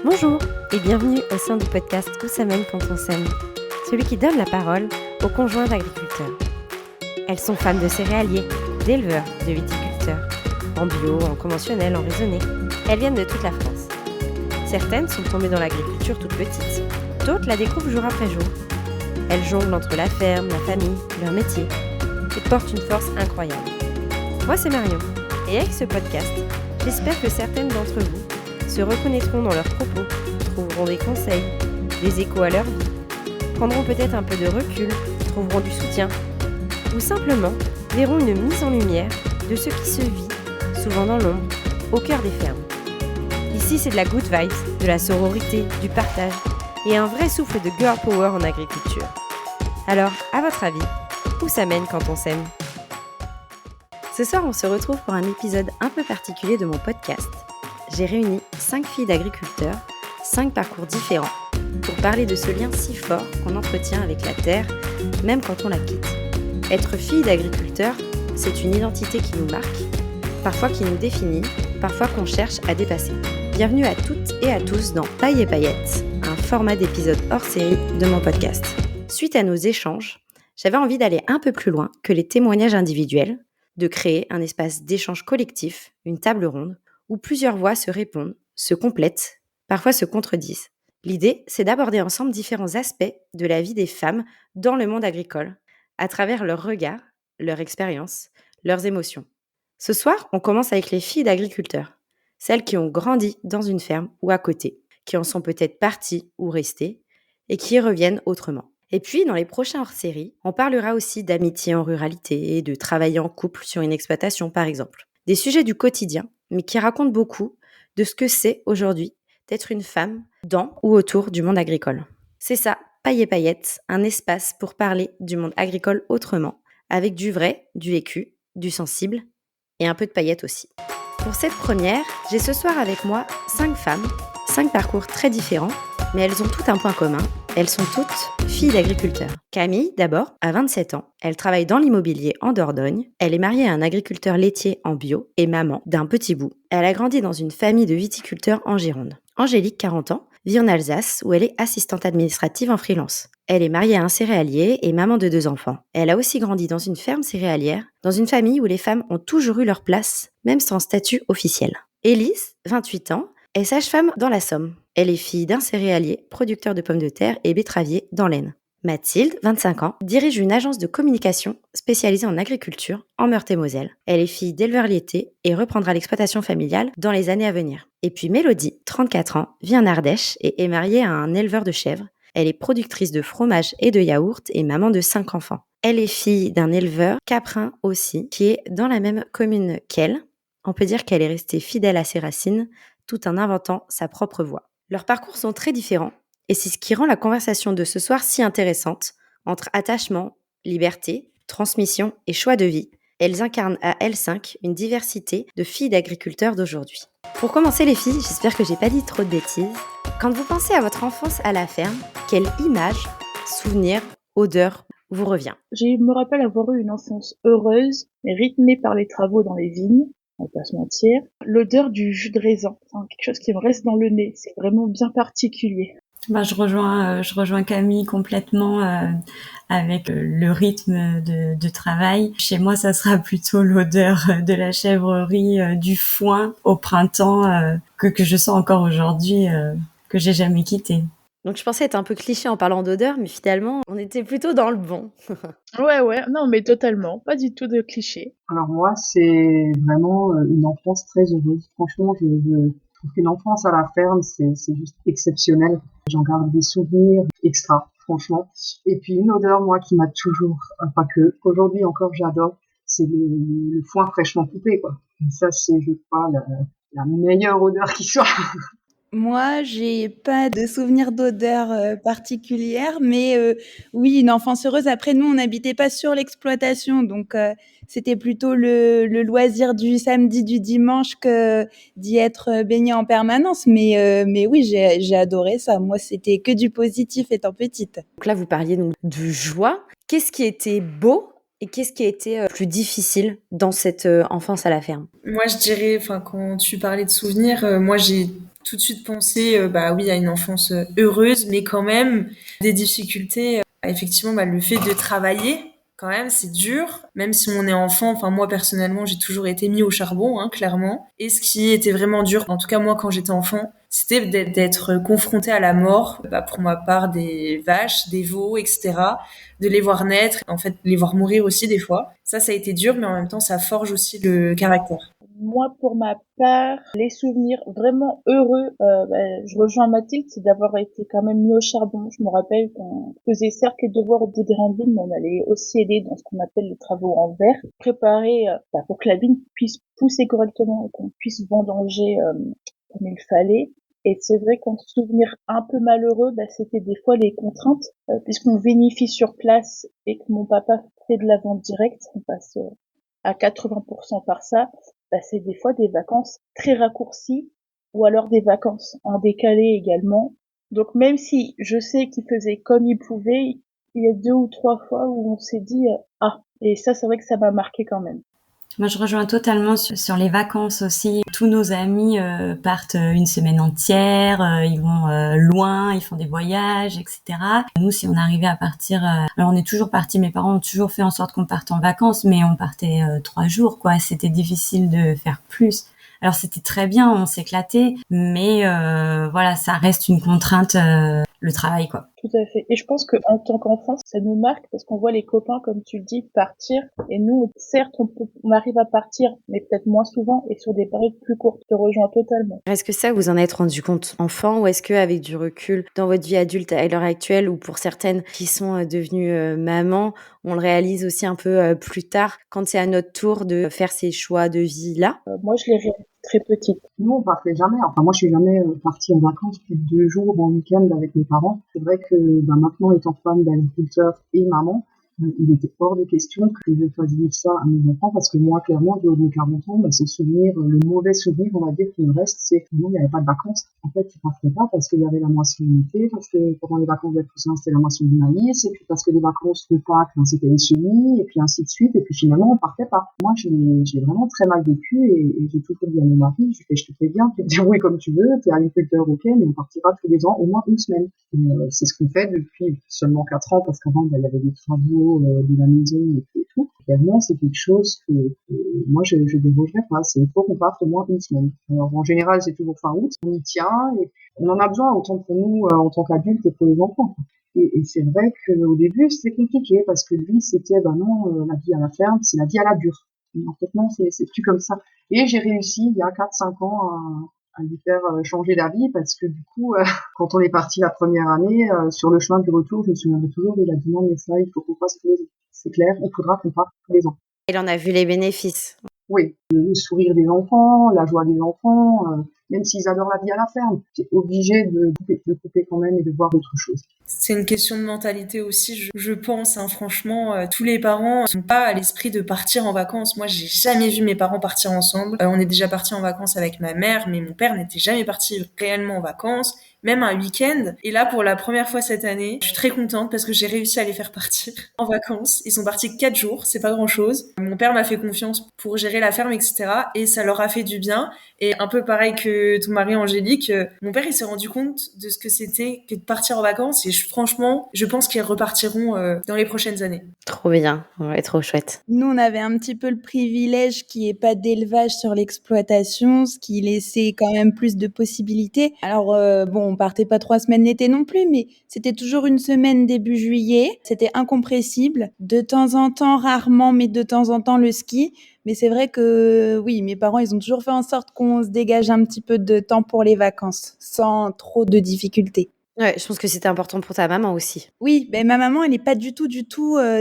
Bonjour et bienvenue au sein du podcast Où ça mène quand on s'aime, celui qui donne la parole aux conjoints d'agriculteurs. Elles sont femmes de céréaliers, d'éleveurs, de viticulteurs, en bio, en conventionnel, en raisonné. Elles viennent de toute la France. Certaines sont tombées dans l'agriculture toutes petites, d'autres la découvrent jour après jour. Elles jonglent entre la ferme, la famille, leur métier et portent une force incroyable. Moi c'est Marion et avec ce podcast, j'espère que certaines d'entre vous se reconnaîtront dans leurs propos, trouveront des conseils, des échos à leur vie, prendront peut-être un peu de recul, trouveront du soutien, ou simplement verront une mise en lumière de ce qui se vit, souvent dans l'ombre, au cœur des fermes. Ici, c'est de la good vibes, de la sororité, du partage, et un vrai souffle de girl power en agriculture. Alors, à votre avis, où ça mène quand on s'aime ? Ce soir, on se retrouve pour un épisode un peu particulier de mon podcast. J'ai réuni 5 filles d'agriculteurs, 5 parcours différents, pour parler de ce lien si fort qu'on entretient avec la terre, même quand on la quitte. Être fille d'agriculteur, c'est une identité qui nous marque, parfois qui nous définit, parfois qu'on cherche à dépasser. Bienvenue à toutes et à tous dans Paille et Paillettes, un format d'épisode hors série de mon podcast. Suite à nos échanges, j'avais envie d'aller un peu plus loin que les témoignages individuels, de créer un espace d'échange collectif, une table ronde, où plusieurs voix se répondent, se complètent, parfois se contredisent. L'idée, c'est d'aborder ensemble différents aspects de la vie des femmes dans le monde agricole, à travers leurs regards, leur expérience, leurs émotions. Ce soir, on commence avec les filles d'agriculteurs, celles qui ont grandi dans une ferme ou à côté, qui en sont peut-être parties ou restées, et qui y reviennent autrement. Et puis, dans les prochains hors-série, on parlera aussi d'amitié en ruralité et de travailler en couple sur une exploitation, par exemple. Des sujets du quotidien, mais qui racontent beaucoup de ce que c'est aujourd'hui d'être une femme dans ou autour du monde agricole. C'est ça, Paille et Paillettes, un espace pour parler du monde agricole autrement, avec du vrai, du vécu, du sensible et un peu de paillettes aussi. Pour cette première, j'ai ce soir avec moi 5 femmes, 5 parcours très différents, mais elles ont toutes un point commun. Elles sont toutes filles d'agriculteurs. Camille, d'abord, a 27 ans. Elle travaille dans l'immobilier en Dordogne. Elle est mariée à un agriculteur laitier en bio et maman d'un petit bout. Elle a grandi dans une famille de viticulteurs en Gironde. Angélique, 40 ans, vit en Alsace où elle est assistante administrative en freelance. Elle est mariée à un céréalier et maman de 2 enfants. Elle a aussi grandi dans une ferme céréalière, dans une famille où les femmes ont toujours eu leur place, même sans statut officiel. Élise, 28 ans, est sage-femme dans la Somme. Elle est fille d'un céréalier, producteur de pommes de terre et betteravier dans l'Aisne. Mathilde, 25 ans, dirige une agence de communication spécialisée en agriculture en Meurthe-et-Moselle. Elle est fille d'éleveur laitier et reprendra l'exploitation familiale dans les années à venir. Et puis Mélodie, 34 ans, vit en Ardèche et est mariée à un éleveur de chèvres. Elle est productrice de fromage et de yaourt et maman de 5 enfants. Elle est fille d'un éleveur caprin aussi, qui est dans la même commune qu'elle. On peut dire qu'elle est restée fidèle à ses racines, tout en inventant sa propre voie. Leurs parcours sont très différents, et c'est ce qui rend la conversation de ce soir si intéressante, entre attachement, liberté, transmission et choix de vie. Elles incarnent à L5 une diversité de filles d'agriculteurs d'aujourd'hui. Pour commencer les filles, j'espère que j'ai pas dit trop de bêtises. Quand vous pensez à votre enfance à la ferme, quelle image, souvenir, odeur vous revient ? Je me rappelle avoir eu une enfance heureuse et rythmée par les travaux dans les vignes, on va pas se mentir. L'odeur du jus de raisin, quelque chose qui me reste dans le nez, c'est vraiment bien particulier. Je rejoins Camille complètement avec le rythme de travail. Chez moi, ça sera plutôt l'odeur de la chèvrerie, du foin au printemps que je sens encore aujourd'hui, que j'ai jamais quitté. Donc je pensais être un peu cliché en parlant d'odeur, mais finalement, on était plutôt dans le bon. Ouais, non mais totalement, pas du tout de cliché. Alors moi, c'est vraiment une enfance très heureuse. Franchement, je trouve qu'une enfance à la ferme, c'est juste exceptionnel. J'en garde des souvenirs extra, franchement. Et puis une odeur, moi, qui m'a toujours, enfin qu'aujourd'hui encore j'adore, c'est le foin fraîchement coupé, quoi. Et ça, c'est, je crois, la meilleure odeur qui soit. Moi, j'ai pas de souvenir d'odeur particulière, mais oui, une enfance heureuse. Après, nous, on n'habitait pas sur l'exploitation, donc c'était plutôt le loisir du samedi, du dimanche que d'y être baigné en permanence. Mais oui, j'ai adoré ça. Moi, c'était que du positif étant petite. Donc là, vous parliez donc de joie. Qu'est-ce qui était beau et qu'est-ce qui a été plus difficile dans cette enfance à la ferme ? Moi, je dirais, quand tu parlais de souvenirs, moi, j'ai tout de suite pensé, oui, à une enfance heureuse, mais quand même des difficultés. Effectivement, le fait de travailler, quand même, c'est dur. Même si on est enfant, enfin moi personnellement, j'ai toujours été mis au charbon, hein, clairement. Et ce qui était vraiment dur, en tout cas moi quand j'étais enfant, c'était d'être confronté à la mort, pour ma part des vaches, des veaux, etc. De les voir naître, en fait, les voir mourir aussi des fois. Ça a été dur, mais en même temps, ça forge aussi le caractère. Moi, pour ma part, les souvenirs vraiment heureux, je rejoins Mathilde, c'est d'avoir été quand même mis au charbon. Je me rappelle qu'on faisait certes les devoirs au bout des vigne, mais on allait aussi aider dans ce qu'on appelle les travaux en verre, préparer pour que la vigne puisse pousser correctement et qu'on puisse vendanger comme il fallait. Et c'est vrai qu'en souvenir un peu malheureux, c'était des fois les contraintes, puisqu'on vinifie sur place et que mon papa fait de la vente directe, on passe à 80% par ça, c'est des fois des vacances très raccourcies ou alors des vacances en décalé également. Donc même si je sais qu'il faisait comme il pouvait, il y a 2 ou 3 fois où on s'est dit ah, et ça c'est vrai que ça m'a marqué quand même. Moi, je rejoins totalement sur les vacances aussi. Tous nos amis partent une semaine entière, ils vont loin, ils font des voyages, etc. Nous, si on arrivait à partir, alors on est toujours partis, mes parents ont toujours fait en sorte qu'on parte en vacances, mais on partait 3 jours, quoi. C'était difficile de faire plus. Alors c'était très bien, on s'éclatait, mais voilà, ça reste une contrainte, le travail, quoi. Tout à fait. Et je pense qu'en tant qu'enfant, ça nous marque parce qu'on voit les copains, comme tu le dis, partir. Et nous, certes, on arrive à partir, mais peut-être moins souvent et sur des périodes plus courtes. Je te rejoins totalement. Est-ce que ça, vous en êtes rendu compte enfant, ou est-ce que avec du recul dans votre vie adulte à l'heure actuelle, ou pour certaines qui sont devenues mamans, on le réalise aussi un peu plus tard quand c'est à notre tour de faire ces choix de vie-là? Moi, je l'ai réalisé très petite. Nous, on partait jamais. Enfin, moi, je suis jamais partie en vacances plus de 2 jours en week-end avec mes parents. C'est vrai que maintenant, étant femme d'agriculteur et maman, il était hors de question que je fasse vivre ça à mes enfants parce que moi, clairement, du haut de mes 40 ans, c'est le mauvais souvenir, on va dire, qui me reste, c'est que non, il n'y avait pas de vacances. En fait, tu partais pas parce qu'il y avait la moisson d'été, parce que pendant les vacances de Toussaint, c'était la moisson du maïs, et puis parce que les vacances de Pâques, c'était les semis, et puis ainsi de suite, et puis finalement, on partait pas. Moi, j'ai vraiment très mal vécu, et j'ai toujours dit à mon mari, je te fais bien, tu te débrouilles comme tu veux, t'es agriculteur, ok, mais on partira tous les ans au moins une semaine. Et, c'est ce qu'on fait depuis seulement 4 ans, parce qu'avant, il y avait des travaux de la maison et tout. Clairement, c'est quelque chose que moi, je dérogerais pas. Il faut qu'on parte au moins une semaine. Alors, en général, c'est toujours fin août. On y tient et on en a besoin autant pour nous en tant qu'adultes que pour les enfants. Et c'est vrai qu'au début, c'était compliqué parce que lui, c'était, la vie à la ferme, c'est la vie à la dure. Et en fait, non, c'est plus comme ça. Et j'ai réussi, il y a 4-5 ans, à lui faire changer d'avis parce que du coup, quand on est parti la première année, sur le chemin du retour, je me souviendrai toujours, il a dit non, mais ça, il faut qu'on fasse tous les ans. C'est clair, il faudra qu'on parte tous les ans. Il en a vu les bénéfices. Oui, le sourire des enfants, la joie des enfants, même s'ils adorent la vie à la ferme, t'es obligé de couper quand même et de voir autre chose. C'est une question de mentalité aussi, je pense, hein, franchement, tous les parents n'ont pas à l'esprit de partir en vacances. Moi, j'ai jamais vu mes parents partir ensemble. On est déjà partis en vacances avec ma mère, mais mon père n'était jamais parti réellement en vacances, même un week-end. Et là, pour la première fois cette année, je suis très contente parce que j'ai réussi à les faire partir en vacances. Ils sont partis 4 jours, c'est pas grand-chose. Mon père m'a fait confiance pour gérer la ferme, etc. Et ça leur a fait du bien. Et un peu pareil que ton mari Angélique, mon père, il s'est rendu compte de ce que c'était que de partir en vacances. Et franchement, je pense qu'ils repartiront dans les prochaines années. Trop bien, ouais, trop chouette. Nous, on avait un petit peu le privilège qu'il n'y ait pas d'élevage sur l'exploitation, ce qui laissait quand même plus de possibilités. Alors, on partait pas 3 semaines l'été non plus, mais c'était toujours une semaine début juillet. C'était incompressible. De temps en temps, rarement, mais de temps en temps, le ski. Mais c'est vrai que, oui, mes parents, ils ont toujours fait en sorte qu'on se dégage un petit peu de temps pour les vacances, sans trop de difficultés. Ouais, je pense que c'était important pour ta maman aussi. Oui, ma maman, elle est pas du tout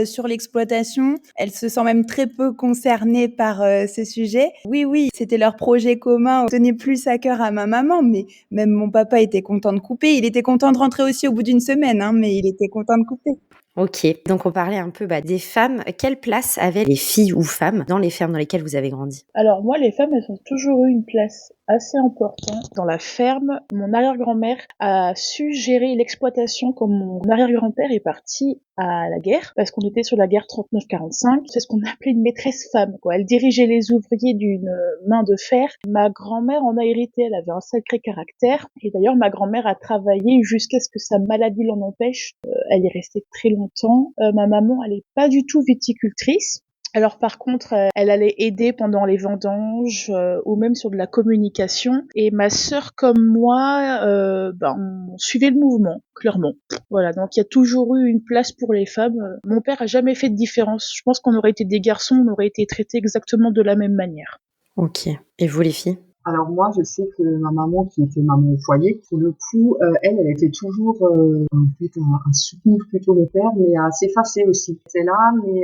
sur l'exploitation. Elle se sent même très peu concernée par ce sujet. Oui, c'était leur projet commun. On tenait plus à cœur à ma maman, mais même mon papa était content de couper. Il était content de rentrer aussi au bout d'une semaine, hein, mais il était content de couper. Ok, donc on parlait un peu des femmes. Quelle place avaient les filles ou femmes dans les fermes dans lesquelles vous avez grandi? Alors moi, les femmes, elles ont toujours eu une place assez important. Dans la ferme, mon arrière-grand-mère a su gérer l'exploitation quand mon arrière-grand-père est parti à la guerre, parce qu'on était sur la guerre 39-45. C'est ce qu'on appelait une maîtresse femme, quoi. Elle dirigeait les ouvriers d'une main de fer. Ma grand-mère en a hérité, elle avait un sacré caractère. Et d'ailleurs, ma grand-mère a travaillé jusqu'à ce que sa maladie l'en empêche. Elle est restée très longtemps. Ma maman, elle est pas du tout viticultrice. Alors par contre, elle allait aider pendant les vendanges ou même sur de la communication. Et ma sœur comme moi, on suivait le mouvement, clairement. Voilà, donc il y a toujours eu une place pour les femmes. Mon père a jamais fait de différence. Je pense qu'on aurait été des garçons, on aurait été traités exactement de la même manière. Ok. Et vous les filles? Alors moi, je sais que ma maman, qui était maman au foyer, pour le coup, elle était toujours en fait à soutenir plutôt mon père, mais à s'effacer aussi. Elle était là, mais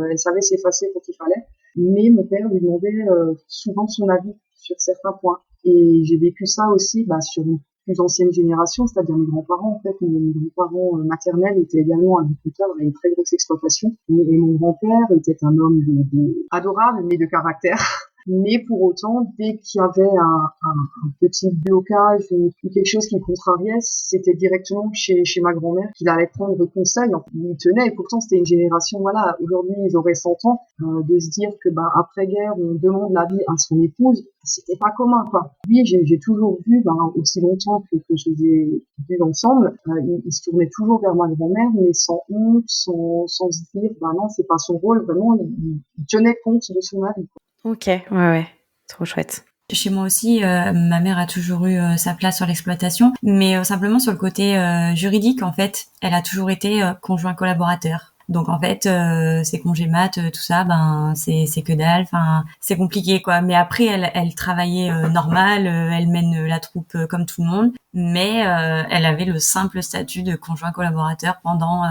elle savait s'effacer quand il fallait. Mais mon père lui demandait souvent son avis sur certains points. Et j'ai vécu ça aussi sur une plus ancienne génération, c'est-à-dire mes grands-parents. En fait, mes grands-parents maternels étaient également agriculteurs, avaient une très grosse exploitation. Et mon grand-père était un homme adorable, mais de caractère. Mais pour autant, dès qu'il y avait un petit blocage ou quelque chose qui le contrariait, c'était directement chez ma grand-mère qu'il allait prendre conseil. Il y tenait, et pourtant c'était une génération, voilà, aujourd'hui ils auraient 100 ans, de se dire que après-guerre, on demande l'avis à son épouse, c'était pas commun, quoi. Oui, j'ai toujours vu, aussi longtemps que je les ai vus ensemble, il se tournait toujours vers ma grand-mère, mais sans honte, sans se dire, non, c'est pas son rôle, vraiment, il tenait compte de son avis, quoi. Ok, ouais, trop chouette. Chez moi aussi, ma mère a toujours eu sa place sur l'exploitation, mais simplement sur le côté juridique, en fait, elle a toujours été conjoint collaborateur. Donc en fait, ces congés mat, tout ça, c'est que dalle. Enfin, c'est compliqué, quoi. Mais après, elle travaillait normal, elle mène la troupe comme tout le monde, mais elle avait le simple statut de conjoint collaborateur pendant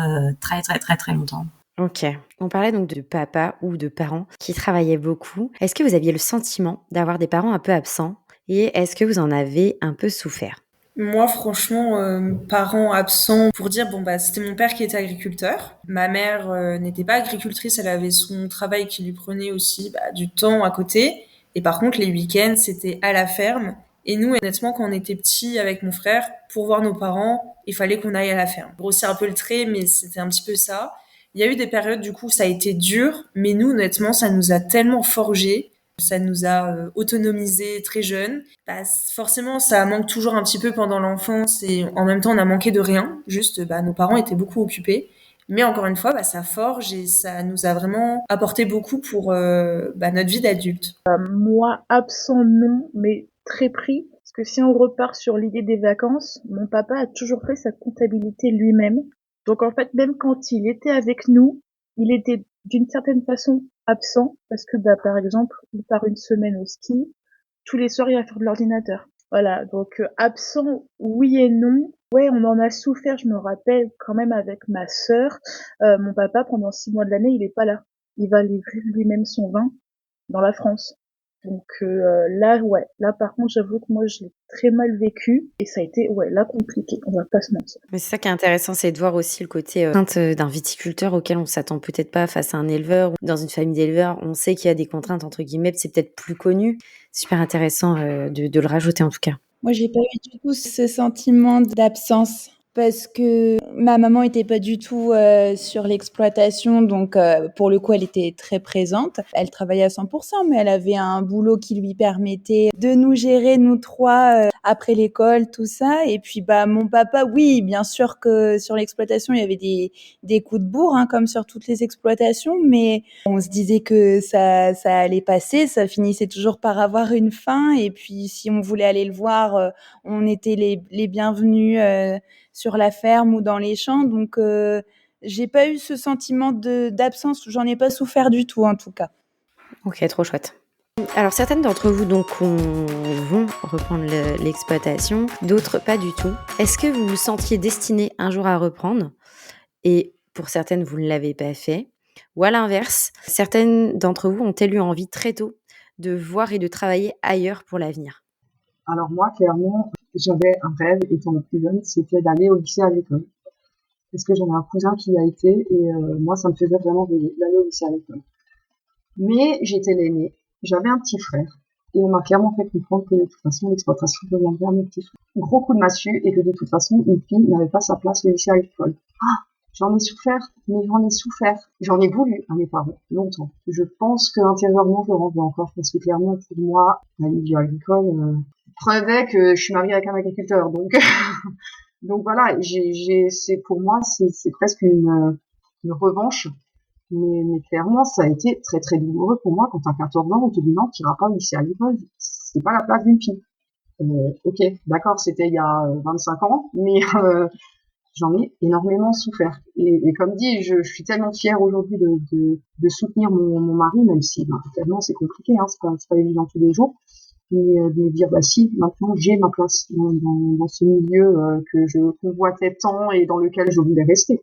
très très très très longtemps. Ok. On parlait donc de papa ou de parents qui travaillaient beaucoup. Est-ce que vous aviez le sentiment d'avoir des parents un peu absents et est-ce que vous en avez un peu souffert? Moi, franchement, parents absents, pour dire, c'était mon père qui était agriculteur. Ma mère n'était pas agricultrice, elle avait son travail qui lui prenait aussi du temps à côté. Et par contre, les week-ends, c'était à la ferme. Et nous, honnêtement, quand on était petits avec mon frère, pour voir nos parents, il fallait qu'on aille à la ferme. Grossir un peu le trait, mais c'était un petit peu ça. Il y a eu des périodes, du coup, ça a été dur, mais nous, honnêtement, ça nous a tellement forgés. Ça nous a autonomisés très jeunes. Forcément, ça manque toujours un petit peu pendant l'enfance et en même temps, on a manqué de rien. Juste, nos parents étaient beaucoup occupés. Mais encore une fois, ça forge et ça nous a vraiment apporté beaucoup pour notre vie d'adulte. Moi, absent non, mais très pris. Parce que si on repart sur l'idée des vacances, mon papa a toujours fait sa comptabilité lui-même. Donc en fait, même quand il était avec nous, il était d'une certaine façon absent parce que par exemple, il part une semaine au ski, tous les soirs il va faire de l'ordinateur. Voilà, donc absent oui et non. Ouais, on en a souffert, je me rappelle quand même avec ma sœur. Mon papa pendant 6 mois de l'année, il est pas là. Il va livrer lui-même son vin dans la France. Donc là par contre j'avoue que moi je l'ai très mal vécu et ça a été là compliqué, on va pas se mentir. Mais c'est ça qui est intéressant, c'est de voir aussi le côté contrainte d'un viticulteur auquel on s'attend peut-être pas face à un éleveur. Dans une famille d'éleveurs, on sait qu'il y a des contraintes entre guillemets, c'est peut-être plus connu. Super intéressant de le rajouter en tout cas. Moi, j'ai pas eu du tout ce sentiment d'absence parce que ma maman était pas du tout sur l'exploitation, donc pour le coup, elle était très présente. Elle travaillait à 100%, mais elle avait un boulot qui lui permettait de nous gérer, nous trois, après l'école, tout ça. Et puis, mon papa, oui, bien sûr que sur l'exploitation, il y avait des coups de bourre, hein, comme sur toutes les exploitations, mais on se disait que ça allait passer, ça finissait toujours par avoir une fin. Et puis, si on voulait aller le voir, on était les bienvenus sur la ferme ou dans les champs. Donc, j'ai pas eu ce sentiment d'absence. J'en ai pas souffert du tout, en tout cas. Ok, trop chouette. Alors certaines d'entre vous donc vont reprendre l'exploitation, d'autres pas du tout. Est-ce que vous vous sentiez destiné un jour à reprendre et pour certaines vous ne l'avez pas fait? Ou à l'inverse, certaines d'entre vous ont-elles eu envie très tôt de voir et de travailler ailleurs pour l'avenir? Alors moi, clairement, j'avais un rêve étant plus jeune, c'était d'aller au lycée agricole. Parce que j'avais un cousin qui y a été et moi, ça me faisait vraiment rêver d'aller au lycée agricole. Mais j'étais l'aînée, j'avais un petit frère Et on m'a clairement fait comprendre que de toute façon, l'exploitation deviendrait un petit truc. Gros coup de massue et que de toute façon, une fille n'avait pas sa place au lycée agricole. J'en ai souffert, mais j'en ai souffert. J'en ai voulu à mes parents, longtemps. Je pense que intérieurement, je le renvoie encore, parce que clairement, pour moi, la milieu agricole prouvait que je suis mariée avec un agriculteur. Donc, donc voilà, c'est pour moi, c'est presque une revanche. Mais clairement, ça a été très très douloureux pour moi quand t'as 14 ans, on te dit non, tu iras pas au lycée agricole, c'est pas la place d'une fille. Ok, d'accord, c'était il y a 25 ans, mais j'en ai énormément souffert. Et comme dit, je suis tellement fière aujourd'hui de soutenir mon mari, même si clairement c'est compliqué, hein, c'est pas évident tous les jours, mais de dire bah si, maintenant j'ai ma place dans ce milieu que je convoitais tant et dans lequel je voulais rester.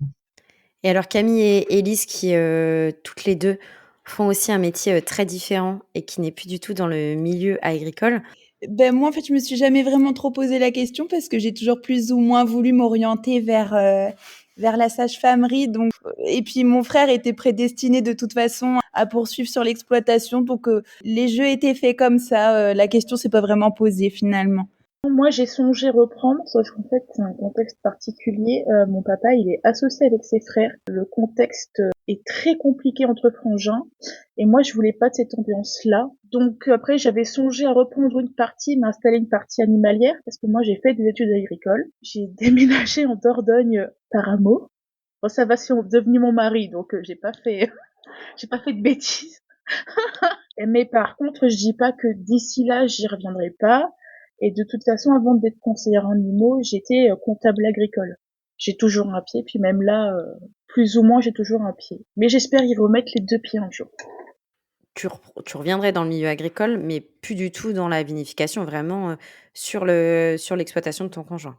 Et alors Camille et Élise qui toutes les deux font aussi un métier très différent et qui n'est plus du tout dans le milieu agricole. Ben moi, en fait, je me suis jamais vraiment trop posé la question parce que j'ai toujours plus ou moins voulu m'orienter vers la sage-famerie. Donc, et puis mon frère était prédestiné de toute façon à poursuivre sur l'exploitation. Donc, les jeux étaient faits comme ça. La question s'est pas vraiment posée finalement. Moi, j'ai songé reprendre, sauf qu'en fait, c'est un contexte particulier. Mon papa, il est associé avec ses frères. Le contexte est très compliqué entre frangins. Et moi, je voulais pas de cette ambiance-là. Donc, après, j'avais songé à reprendre une partie, m'installer une partie animalière, parce que moi, j'ai fait des études agricoles. J'ai déménagé en Dordogne par amour. Bon, ça va, c'est devenu mon mari, donc j'ai pas fait, j'ai pas fait de bêtises. Mais par contre, je dis pas que d'ici là, j'y reviendrai pas. Et de toute façon, avant d'être conseillère en animaux, j'étais comptable agricole. J'ai toujours un pied, puis même là, plus ou moins, j'ai toujours un pied. Mais j'espère y remettre les deux pieds un jour. Tu reviendrais dans le milieu agricole, mais plus du tout dans la vinification, vraiment sur l'exploitation de ton conjoint.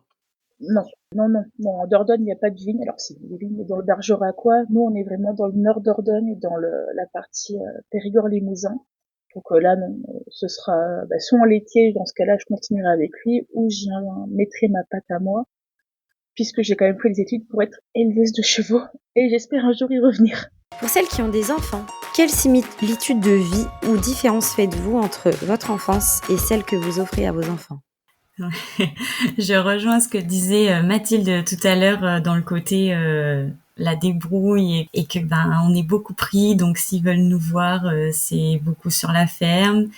Non, non, non, non. En Dordogne, il n'y a pas de vignes. Alors, c'est des vignes dans le Bergeracois. Nous, on est vraiment dans le nord Dordogne, dans la partie Périgord-Limousin. Donc là, non, ce sera soit en laitier, dans ce cas-là, je continuerai avec lui, ou j'y mettrai ma patte à moi, puisque j'ai quand même fait des études pour être éleveuse de chevaux, et j'espère un jour y revenir. Pour celles qui ont des enfants, quelle similitude de vie ou différence faites-vous entre votre enfance et celle que vous offrez à vos enfants ? Je rejoins ce que disait Mathilde tout à l'heure dans le côté la débrouille et que on est beaucoup pris, donc s'ils veulent nous voir c'est beaucoup sur la ferme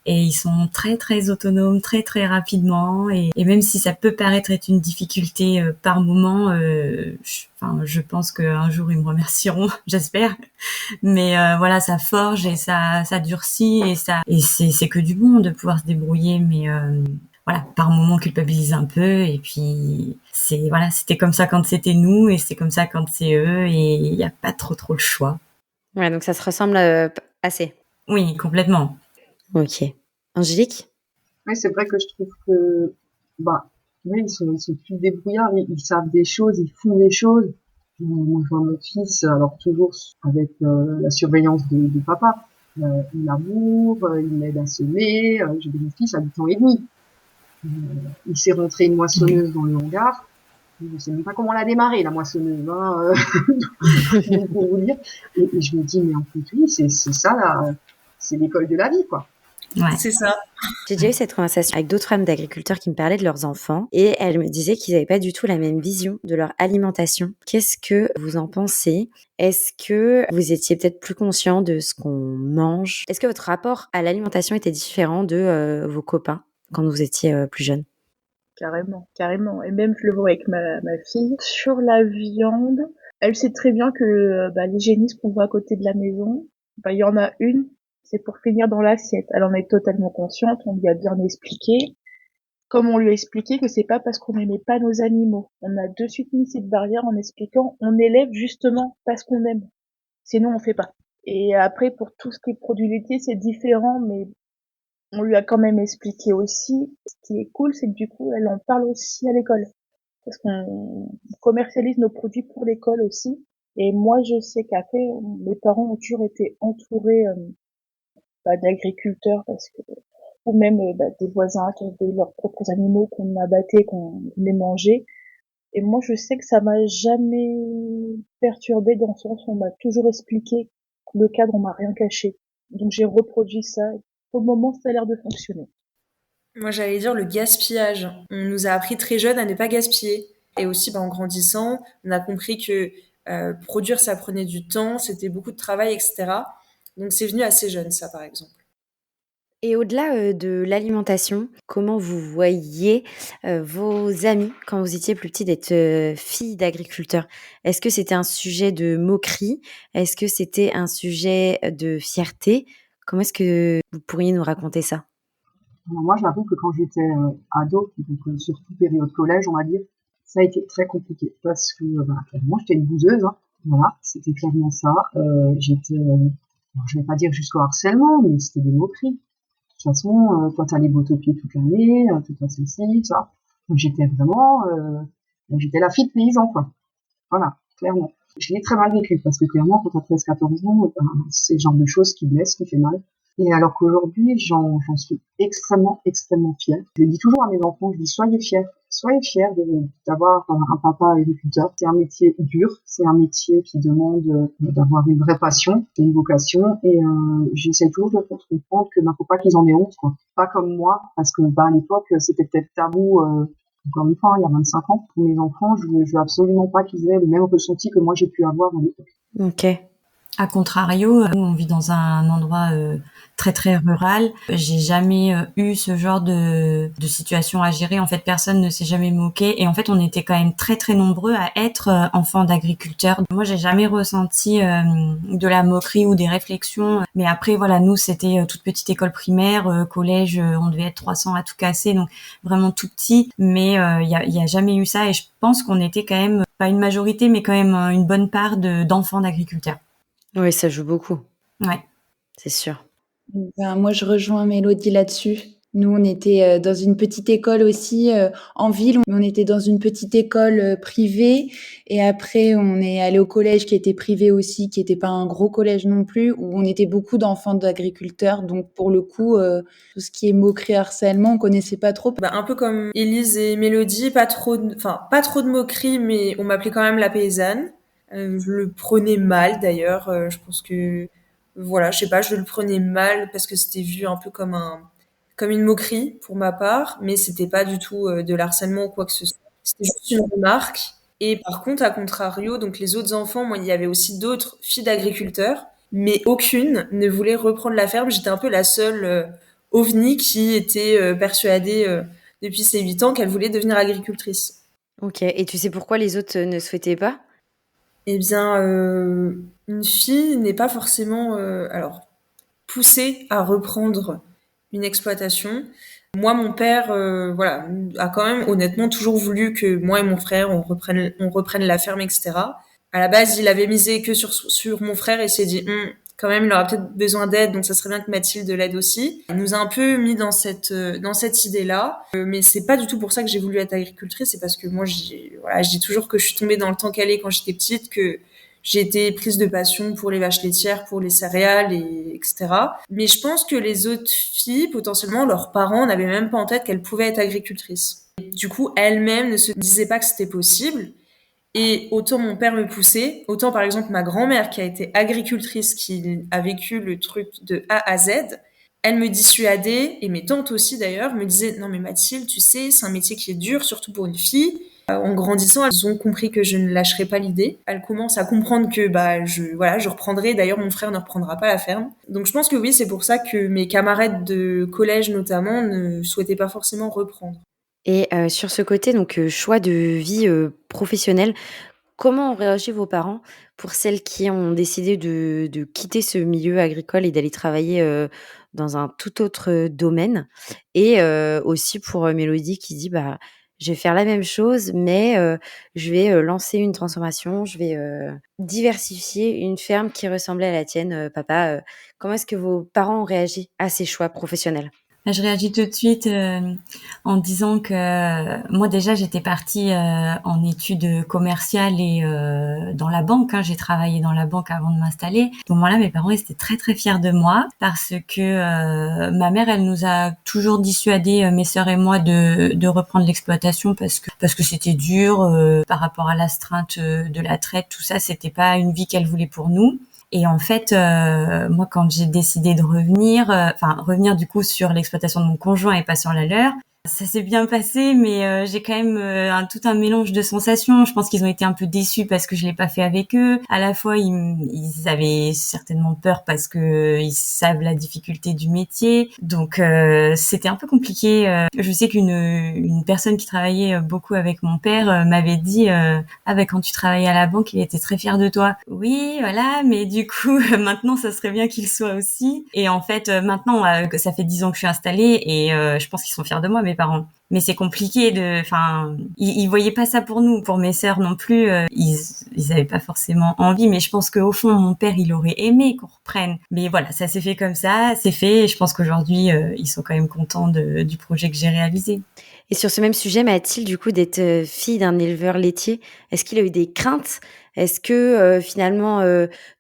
et ils sont très très autonomes très très rapidement et même si ça peut paraître être une difficulté par moment, je pense qu'un jour ils me remercieront, j'espère, mais voilà, ça forge et ça durcit et c'est que du bon de pouvoir se débrouiller, mais voilà, par moment culpabilise un peu et puis c'était comme ça quand c'était nous et c'est comme ça quand c'est eux et il n'y a pas trop le choix. Ouais, donc ça se ressemble assez. Oui, complètement. Ok. Angélique ? Oui, c'est vrai que je trouve que oui, ils sont plus débrouillards, ils savent des choses, ils font des choses. Moi, je vois mon fils, alors toujours avec la surveillance de papa. Il laboure, il m'aide à semer. J'ai mon fils à 8 ans et demi. Il s'est rentré une moissonneuse dans le hangar. Je ne sais même pas comment on l'a démarré, la moissonneuse, hein, pour vous dire. Et je me dis, mais en fait, oui, c'est ça, là, c'est l'école de la vie, quoi. Ouais. C'est ça. J'ai déjà eu cette conversation avec d'autres femmes d'agriculteurs qui me parlaient de leurs enfants et elles me disaient qu'ils n'avaient pas du tout la même vision de leur alimentation. Qu'est-ce que vous en pensez ? Est-ce que vous étiez peut-être plus conscient de ce qu'on mange ? Est-ce que votre rapport à l'alimentation était différent de vos copains quand vous étiez plus jeune ? Carrément, carrément. Et même, je le vois avec ma fille. Sur la viande, elle sait très bien que l'hygiéniste qu'on voit à côté de la maison, il y en a une, c'est pour finir dans l'assiette. Elle en est totalement consciente, on lui a bien expliqué. Comme on lui a expliqué que c'est pas parce qu'on n'aimait pas nos animaux. On a de suite mis cette barrière en expliquant on élève justement parce qu'on aime. Sinon, on fait pas. Et après, pour tout ce qui est produits laitiers, c'est différent, mais on lui a quand même expliqué aussi. Ce qui est cool, c'est que du coup, elle en parle aussi à l'école. Parce qu'on commercialise nos produits pour l'école aussi. Et moi, je sais qu'après, mes parents ont toujours été entourés d'agriculteurs parce que ou même des voisins qui avaient leurs propres animaux qu'on abattait, qu'on les mangeait. Et moi, je sais que ça m'a jamais perturbée dans le sens où on m'a toujours expliqué le cadre, on m'a rien caché. Donc j'ai reproduit ça. Au moment, ça a l'air de fonctionner. Moi, j'allais dire le gaspillage. On nous a appris très jeune à ne pas gaspiller. Et aussi, en grandissant, on a compris que produire, ça prenait du temps, c'était beaucoup de travail, etc. Donc, c'est venu assez jeune, ça, par exemple. Et au-delà, de l'alimentation, comment vous voyiez, vos amis quand vous étiez plus petits d'être, fille d'agriculteurs? Est-ce que c'était un sujet de moquerie? Est-ce que c'était un sujet de fierté? Comment est-ce que vous pourriez nous raconter ça? Alors moi, j'avoue que quand j'étais ado, donc surtout période collège, on va dire, ça a été très compliqué parce que clairement, j'étais une bouseuse, hein. Voilà, c'était clairement ça. Alors, je vais pas dire jusqu'au harcèlement, mais c'était des moqueries. De toute façon, toi, t'as les bottes aux pieds toute l'année, toi, ceci, ça. Donc j'étais la fille de paysan, quoi. Voilà, clairement. Je l'ai très mal vécu parce que clairement, quand t'as 13-14 ans, c'est le genre de choses qui blessent, qui fait mal. Et alors qu'aujourd'hui, j'en suis extrêmement, extrêmement fière. Je le dis toujours à mes enfants, je dis soyez fiers d'avoir un papa agriculteur. C'est un métier dur, c'est un métier qui demande d'avoir une vraie passion, c'est une vocation. Et j'essaie toujours de leur faire comprendre que faut pas qu'ils en aient honte, quoi. Pas comme moi, parce que à l'époque, c'était peut-être tabou. Encore une fois, il y a 25 ans, pour mes enfants, je veux absolument pas qu'ils aient le même ressenti que moi j'ai pu avoir à l'époque. OK. À contrario, nous, on vit dans un endroit très très rural. J'ai jamais eu ce genre de situation à gérer. En fait, personne ne s'est jamais moqué. Et en fait, on était quand même très très nombreux à être enfants d'agriculteurs. Moi, j'ai jamais ressenti de la moquerie ou des réflexions. Mais après, voilà, nous, c'était toute petite école primaire, collège, on devait être 300 à tout casser, donc vraiment tout petit. Mais il y a jamais eu ça. Et je pense qu'on était quand même pas une majorité, mais quand même une bonne part d'enfants d'agriculteurs. Oui, ça joue beaucoup, Ouais. c'est sûr. Ben, moi, je rejoins Mélodie là-dessus. Nous, on était dans une petite école aussi en ville. On était dans une petite école privée et après, on est allé au collège qui était privé aussi, qui était pas un gros collège non plus, où on était beaucoup d'enfants d'agriculteurs. Donc, pour le coup, tout ce qui est moquerie, harcèlement, on connaissait pas trop. Un peu comme Élise et Mélodie, pas trop de moquerie, mais on m'appelait quand même la paysanne. Je le prenais mal d'ailleurs. Je pense que, voilà, je sais pas, je le prenais mal parce que c'était vu un peu comme une moquerie pour ma part, mais c'était pas du tout de l'harcèlement ou quoi que ce soit. C'était juste une remarque. Et par contre, à contrario, donc les autres enfants, moi, il y avait aussi d'autres filles d'agriculteurs, mais aucune ne voulait reprendre la ferme. J'étais un peu la seule ovni qui était persuadée depuis ses 8 ans qu'elle voulait devenir agricultrice. OK, et tu sais pourquoi les autres, ne souhaitaient pas? Eh bien, une fille n'est pas forcément poussée à reprendre une exploitation. Moi, mon père, voilà, a quand même honnêtement toujours voulu que moi et mon frère on reprenne la ferme, etc. À la base, il avait misé que sur mon frère et s'est dit, quand même, il aura peut-être besoin d'aide, donc ça serait bien que Mathilde l'aide aussi. Il nous a un peu mis dans cette idée-là, mais c'est pas du tout pour ça que j'ai voulu être agricultrice. C'est parce que moi, voilà, je dis toujours que je suis tombée dans le temps calé quand j'étais petite, que j'ai été prise de passion pour les vaches laitières, pour les céréales, etc. Mais je pense que les autres filles, potentiellement, leurs parents n'avaient même pas en tête qu'elles pouvaient être agricultrices. Du coup, elles-mêmes ne se disaient pas que c'était possible. Et autant mon père me poussait, autant par exemple ma grand-mère qui a été agricultrice, qui a vécu le truc de A à Z, elle me dissuadait, et mes tantes aussi d'ailleurs, me disaient « Non mais Mathilde, tu sais, c'est un métier qui est dur, surtout pour une fille. » En grandissant, elles ont compris que je ne lâcherais pas l'idée. Elles commencent à comprendre que je reprendrai. D'ailleurs, mon frère ne reprendra pas la ferme. Donc je pense que oui, c'est pour ça que mes camarades de collège notamment ne souhaitaient pas forcément reprendre. Et sur ce côté donc choix de vie, professionnelle, comment ont réagi vos parents pour celles qui ont décidé de quitter ce milieu agricole et d'aller travailler, dans un tout autre domaine? Et aussi pour, Mélodie qui dit: «Bah, je vais faire la même chose mais je vais, lancer une transformation, je vais, diversifier une ferme qui ressemblait à la tienne, papa». Comment est-ce que vos parents ont réagi à ces choix professionnels? Je réagis tout de suite en disant que moi déjà j'étais partie en études commerciales et dans la banque. J'ai travaillé dans la banque avant de m'installer. À ce moment-là, mes parents étaient très très fiers de moi parce que ma mère, elle nous a toujours dissuadé, mes sœurs et moi, de reprendre l'exploitation parce que c'était dur par rapport à l'astreinte de la traite. Tout ça, c'était pas une vie qu'elle voulait pour nous. Et en fait, moi, quand j'ai décidé de revenir du coup sur l'exploitation de mon conjoint et pas sur la leur, ça s'est bien passé, mais j'ai quand même tout un mélange de sensations. Je pense qu'ils ont été un peu déçus parce que je l'ai pas fait avec eux. À la fois, ils avaient certainement peur parce que ils savent la difficulté du métier. Donc, c'était un peu compliqué. Je sais qu'une personne qui travaillait beaucoup avec mon père m'avait dit ah ben quand tu travaillais à la banque, il était très fier de toi. Oui, voilà, mais du coup, maintenant, ça serait bien qu'il soit aussi. Et en fait, maintenant, que ça fait 10 ans que je suis installée et je pense qu'ils sont fiers de moi, mes parents. Mais c'est compliqué ils voyaient pas ça pour nous, pour mes sœurs non plus. Ils avaient pas forcément envie, mais je pense qu'au fond, mon père, il aurait aimé qu'on reprenne. Mais voilà, ça s'est fait comme ça, c'est fait. Et je pense qu'aujourd'hui, ils sont quand même contents du projet que j'ai réalisé. Et sur ce même sujet, Mathilde, du coup, d'être fille d'un éleveur laitier, est-ce qu'il a eu des craintes? Est-ce que finalement,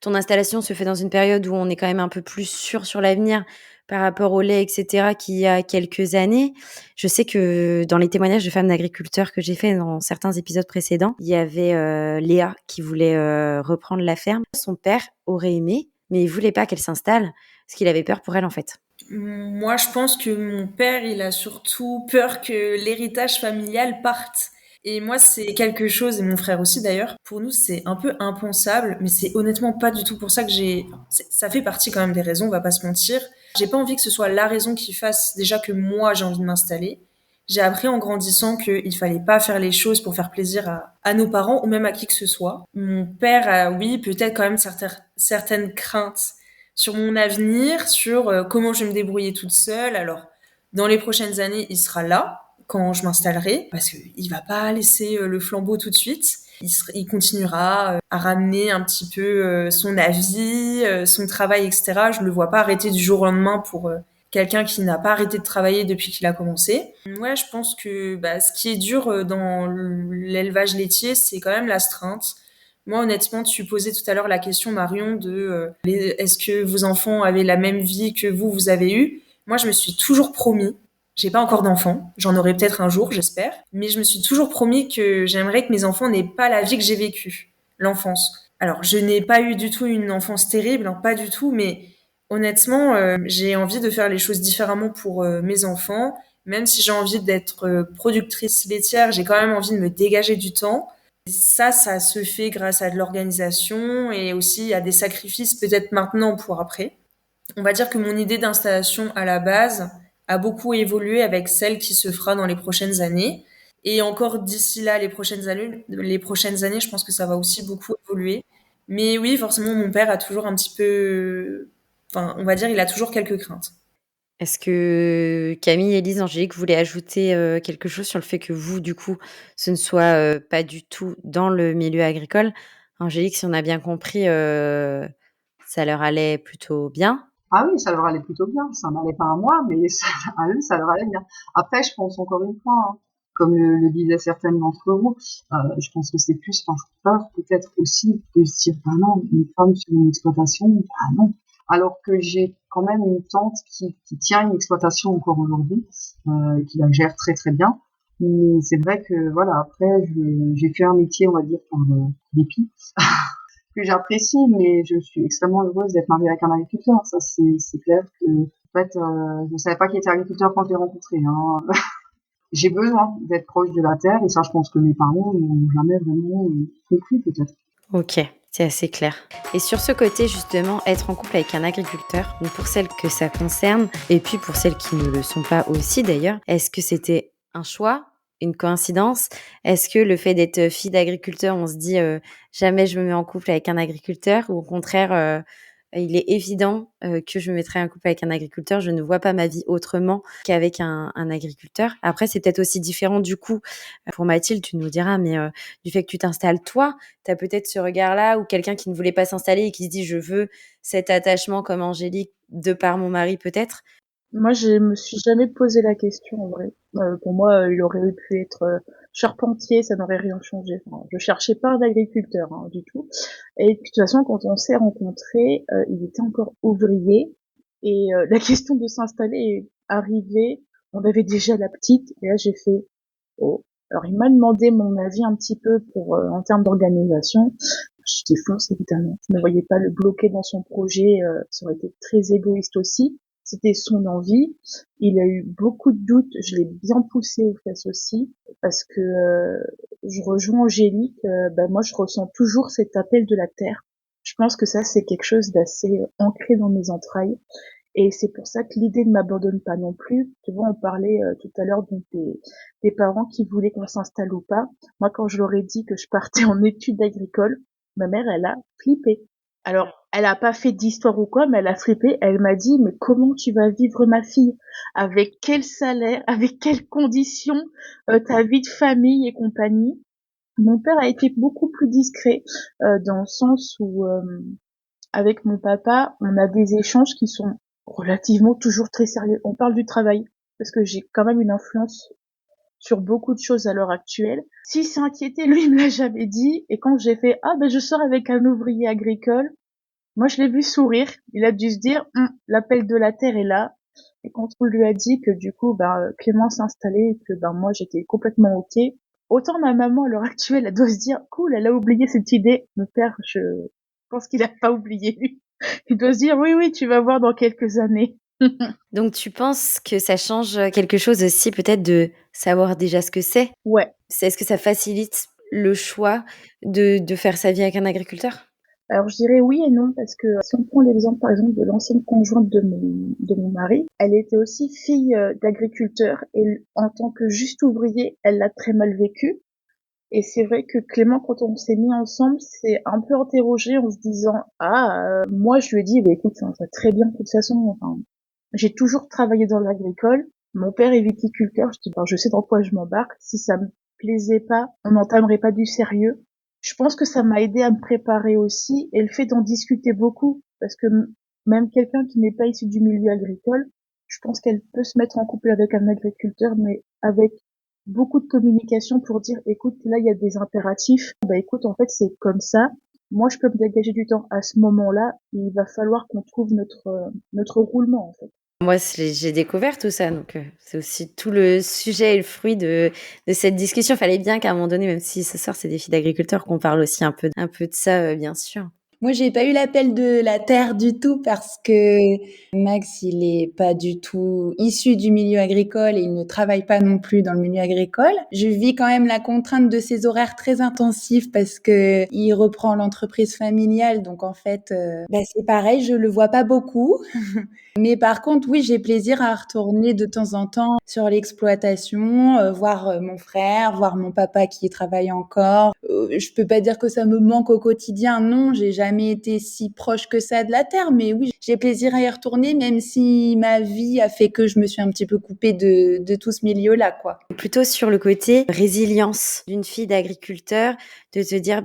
ton installation se fait dans une période où on est quand même un peu plus sûr sur l'avenir par rapport au lait, etc., qu'il y a quelques années? Je sais que dans les témoignages de femmes d'agriculteurs que j'ai fait dans certains épisodes précédents, il y avait Léa qui voulait reprendre la ferme. Son père aurait aimé, mais il voulait pas qu'elle s'installe parce qu'il avait peur pour elle, en fait. Moi, je pense que mon père, il a surtout peur que l'héritage familial parte. Et moi, c'est quelque chose, et mon frère aussi d'ailleurs, pour nous, c'est un peu impensable, mais c'est honnêtement pas du tout pour ça que ça fait partie quand même des raisons, on va pas se mentir. J'ai pas envie que ce soit la raison qui fasse déjà que moi, j'ai envie de m'installer. J'ai appris en grandissant qu'il fallait pas faire les choses pour faire plaisir à nos parents ou même à qui que ce soit. Mon père a, oui, peut-être quand même certaines craintes sur mon avenir, sur comment je vais me débrouiller toute seule. Alors, dans les prochaines années, il sera là quand je m'installerai, parce qu'il va pas laisser le flambeau tout de suite. Il continuera à ramener un petit peu son avis, son travail, etc. Je le vois pas arrêter du jour au lendemain pour quelqu'un qui n'a pas arrêté de travailler depuis qu'il a commencé. Ouais, je pense que ce qui est dur dans l'élevage laitier, c'est quand même l'astreinte. Moi, honnêtement, tu posais tout à l'heure la question, Marion, est-ce que vos enfants avaient la même vie que vous avez eu? Moi, je me suis toujours promis, j'ai pas encore d'enfants, j'en aurai peut-être un jour, j'espère, mais je me suis toujours promis que j'aimerais que mes enfants n'aient pas la vie que j'ai vécue, l'enfance. Alors, je n'ai pas eu du tout une enfance terrible, hein, pas du tout, mais honnêtement, j'ai envie de faire les choses différemment pour mes enfants. Même si j'ai envie d'être productrice laitière, j'ai quand même envie de me dégager du temps. Ça se fait grâce à de l'organisation et aussi à des sacrifices peut-être maintenant pour après. On va dire que mon idée d'installation à la base a beaucoup évolué avec celle qui se fera dans les prochaines années. Et encore d'ici là, les prochaines années, je pense que ça va aussi beaucoup évoluer. Mais oui, forcément, mon père a toujours un petit peu, enfin, on va dire, il a toujours quelques craintes. Est-ce que Camille, Élise, Angélique voulaient ajouter quelque chose sur le fait que vous, du coup, ce ne soit pas du tout dans le milieu agricole? Angélique, si on a bien compris, ça leur allait plutôt bien. Ah oui, ça leur allait plutôt bien. Ça m'allait pas à moi, mais à eux, ça leur allait bien. Après, je pense encore une fois, hein, comme le disaient certaines d'entre vous, je pense que c'est plus par peur, peut-être aussi, de se dire, bah non, une femme sur une exploitation, bah non. Alors que j'ai quand même une tante qui tient une exploitation encore aujourd'hui, qui la gère très très bien. Mais c'est vrai que voilà, après, j'ai fait un métier, on va dire, par dépit. Que j'apprécie, mais je suis extrêmement heureuse d'être mariée avec un agriculteur. Ça, c'est clair que, en fait, je ne savais pas qu'il était agriculteur quand je l'ai rencontré. Hein. J'ai besoin d'être proche de la terre, et ça, je pense que mes parents n'ont jamais vraiment compris, peut-être. Ok, c'est assez clair. Et sur ce côté, justement, être en couple avec un agriculteur, donc pour celles que ça concerne, et puis pour celles qui ne le sont pas aussi d'ailleurs, est-ce que c'était un choix, une coïncidence? Est-ce que le fait d'être fille d'agriculteur, on se dit jamais je me mets en couple avec un agriculteur, ou au contraire, il est évident que je me mettrai en couple avec un agriculteur, je ne vois pas ma vie autrement qu'avec un agriculteur. Après, c'est peut-être aussi différent du coup. Pour Mathilde, tu nous diras, mais du fait que tu t'installes toi, tu as peut-être ce regard-là, ou quelqu'un qui ne voulait pas s'installer et qui se dit je veux cet attachement comme Angélique de par mon mari peut-être. Moi, je me suis jamais posé la question, en vrai. Pour moi, il aurait pu être charpentier, ça n'aurait rien changé. Enfin, je cherchais pas un agriculteur, hein, du tout. Et puis, de toute façon, quand on s'est rencontrés, il était encore ouvrier. Et la question de s'installer est arrivée. On avait déjà la petite. Et là, j'ai fait, oh. Alors, il m'a demandé mon avis un petit peu en termes d'organisation. je défonce évidemment. Je ne voyais pas le bloquer dans son projet, ça aurait été très égoïste aussi. C'était son envie. Il a eu beaucoup de doutes, je l'ai bien poussé aux fesses aussi, parce que je rejoins Angélique, moi je ressens toujours cet appel de la terre. Je pense que ça c'est quelque chose d'assez ancré dans mes entrailles. Et c'est pour ça que l'idée ne m'abandonne pas non plus. Tu vois, on parlait tout à l'heure donc des parents qui voulaient qu'on s'installe ou pas. Moi, quand je leur ai dit que je partais en études agricoles, ma mère, elle a flippé. Alors, elle a pas fait d'histoire ou quoi, mais elle a flippé. Elle m'a dit, mais comment tu vas vivre, ma fille? Avec quel salaire? Avec quelles conditions? Ta vie de famille et compagnie? Mon père a été beaucoup plus discret, dans le sens où, avec mon papa, on a des échanges qui sont relativement toujours très sérieux. On parle du travail, parce que j'ai quand même une influence sur beaucoup de choses à l'heure actuelle. S'il s'est inquiété, lui, il me l'a jamais dit. Et quand j'ai fait, je sors avec un ouvrier agricole, moi, je l'ai vu sourire. Il a dû se dire, l'appel de la terre est là. Et quand on lui a dit que du coup, Clément s'installait et que moi, j'étais complètement OK. Autant ma maman, à l'heure actuelle, elle doit se dire, cool, elle a oublié cette idée. Mon père, je pense qu'il a pas oublié, lui. Il doit se dire, oui, oui, tu vas voir dans quelques années. Donc tu penses que ça change quelque chose aussi peut-être de savoir déjà ce que c'est? Ouais. Est-ce que ça facilite le choix de faire sa vie avec un agriculteur? Alors je dirais oui et non, parce que si on prend l'exemple par exemple de l'ancienne conjointe de mon mari, elle était aussi fille d'agriculteur et en tant que juste ouvrier, elle l'a très mal vécu. Et c'est vrai que Clément, quand on s'est mis ensemble, c'est un peu interrogé en se disant moi je lui ai dit écoute, ça va très bien de toute façon. Enfin, j'ai toujours travaillé dans l'agricole. Mon père est viticulteur. Je dis je sais dans quoi je m'embarque. Si ça me plaisait pas, on n'entamerait pas du sérieux. Je pense que ça m'a aidé à me préparer aussi, et le fait d'en discuter beaucoup, parce que même quelqu'un qui n'est pas issu du milieu agricole, je pense qu'elle peut se mettre en couple avec un agriculteur, mais avec beaucoup de communication pour dire écoute, là il y a des impératifs, écoute, en fait c'est comme ça, moi je peux me dégager du temps à ce moment-là, il va falloir qu'on trouve notre roulement en fait. Moi, j'ai découvert tout ça, donc c'est aussi tout le sujet et le fruit de cette discussion. Fallait bien qu'à un moment donné, même si ce soir c'est des filles d'agriculteurs, qu'on parle aussi un peu de ça, bien sûr. Moi, j'ai pas eu l'appel de la terre du tout parce que Max, il est pas du tout issu du milieu agricole et il ne travaille pas non plus dans le milieu agricole. Je vis quand même la contrainte de ses horaires très intensifs parce que il reprend l'entreprise familiale. Donc, en fait, c'est pareil, je le vois pas beaucoup. Mais par contre, oui, j'ai plaisir à retourner de temps en temps sur l'exploitation, voir mon frère, voir mon papa qui y travaille encore. Je peux pas dire que ça me manque au quotidien, non, j'ai jamais été si proche que ça de la terre, mais oui, j'ai plaisir à y retourner, même si ma vie a fait que je me suis un petit peu coupée de tout ce milieu-là, quoi. Plutôt sur le côté résilience d'une fille d'agriculteur, de te dire,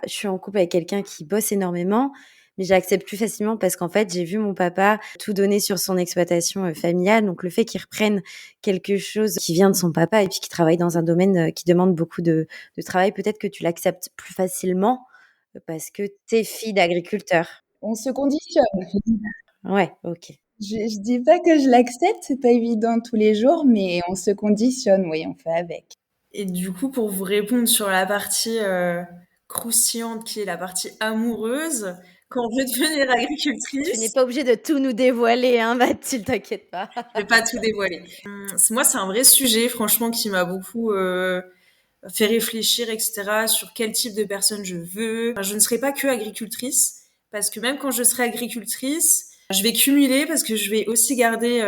je suis en couple avec quelqu'un qui bosse énormément, mais j'accepte plus facilement parce qu'en fait, j'ai vu mon papa tout donner sur son exploitation familiale. Donc, le fait qu'il reprenne quelque chose qui vient de son papa et puis qui travaille dans un domaine qui demande beaucoup de travail, peut-être que tu l'acceptes plus facilement parce que t'es fille d'agriculteur. On se conditionne. Ouais, ok. Je dis pas que je l'accepte, c'est pas évident tous les jours, mais on se conditionne, oui, on fait avec. Et du coup, pour vous répondre sur la partie croustillante, qui est la partie amoureuse, quand je veux devenir agricultrice... Tu n'es pas obligée de tout nous dévoiler, hein, Mathilde, t'inquiète pas. Je vais pas tout dévoiler. Moi, c'est un vrai sujet, franchement, qui m'a beaucoup fait réfléchir, etc., sur quel type de personne je veux. Enfin, je ne serai pas que agricultrice, parce que même quand je serai agricultrice, je vais cumuler, parce que je vais aussi garder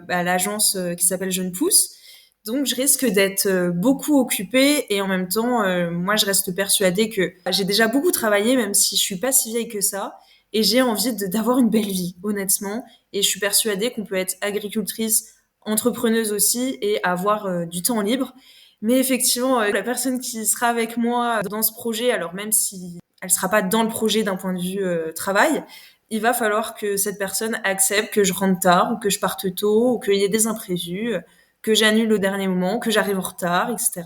l'agence qui s'appelle Jeune Pousse. Donc, je risque d'être beaucoup occupée, et en même temps, moi, je reste persuadée que j'ai déjà beaucoup travaillé, même si je suis pas si vieille que ça, et j'ai envie d'avoir une belle vie, honnêtement. Et je suis persuadée qu'on peut être agricultrice, entrepreneuse aussi, et avoir du temps libre. Mais effectivement, la personne qui sera avec moi dans ce projet, alors même si elle sera pas dans le projet d'un point de vue travail, il va falloir que cette personne accepte que je rentre tard, ou que je parte tôt, ou qu'il y ait des imprévus, que j'annule au dernier moment, que j'arrive en retard, etc.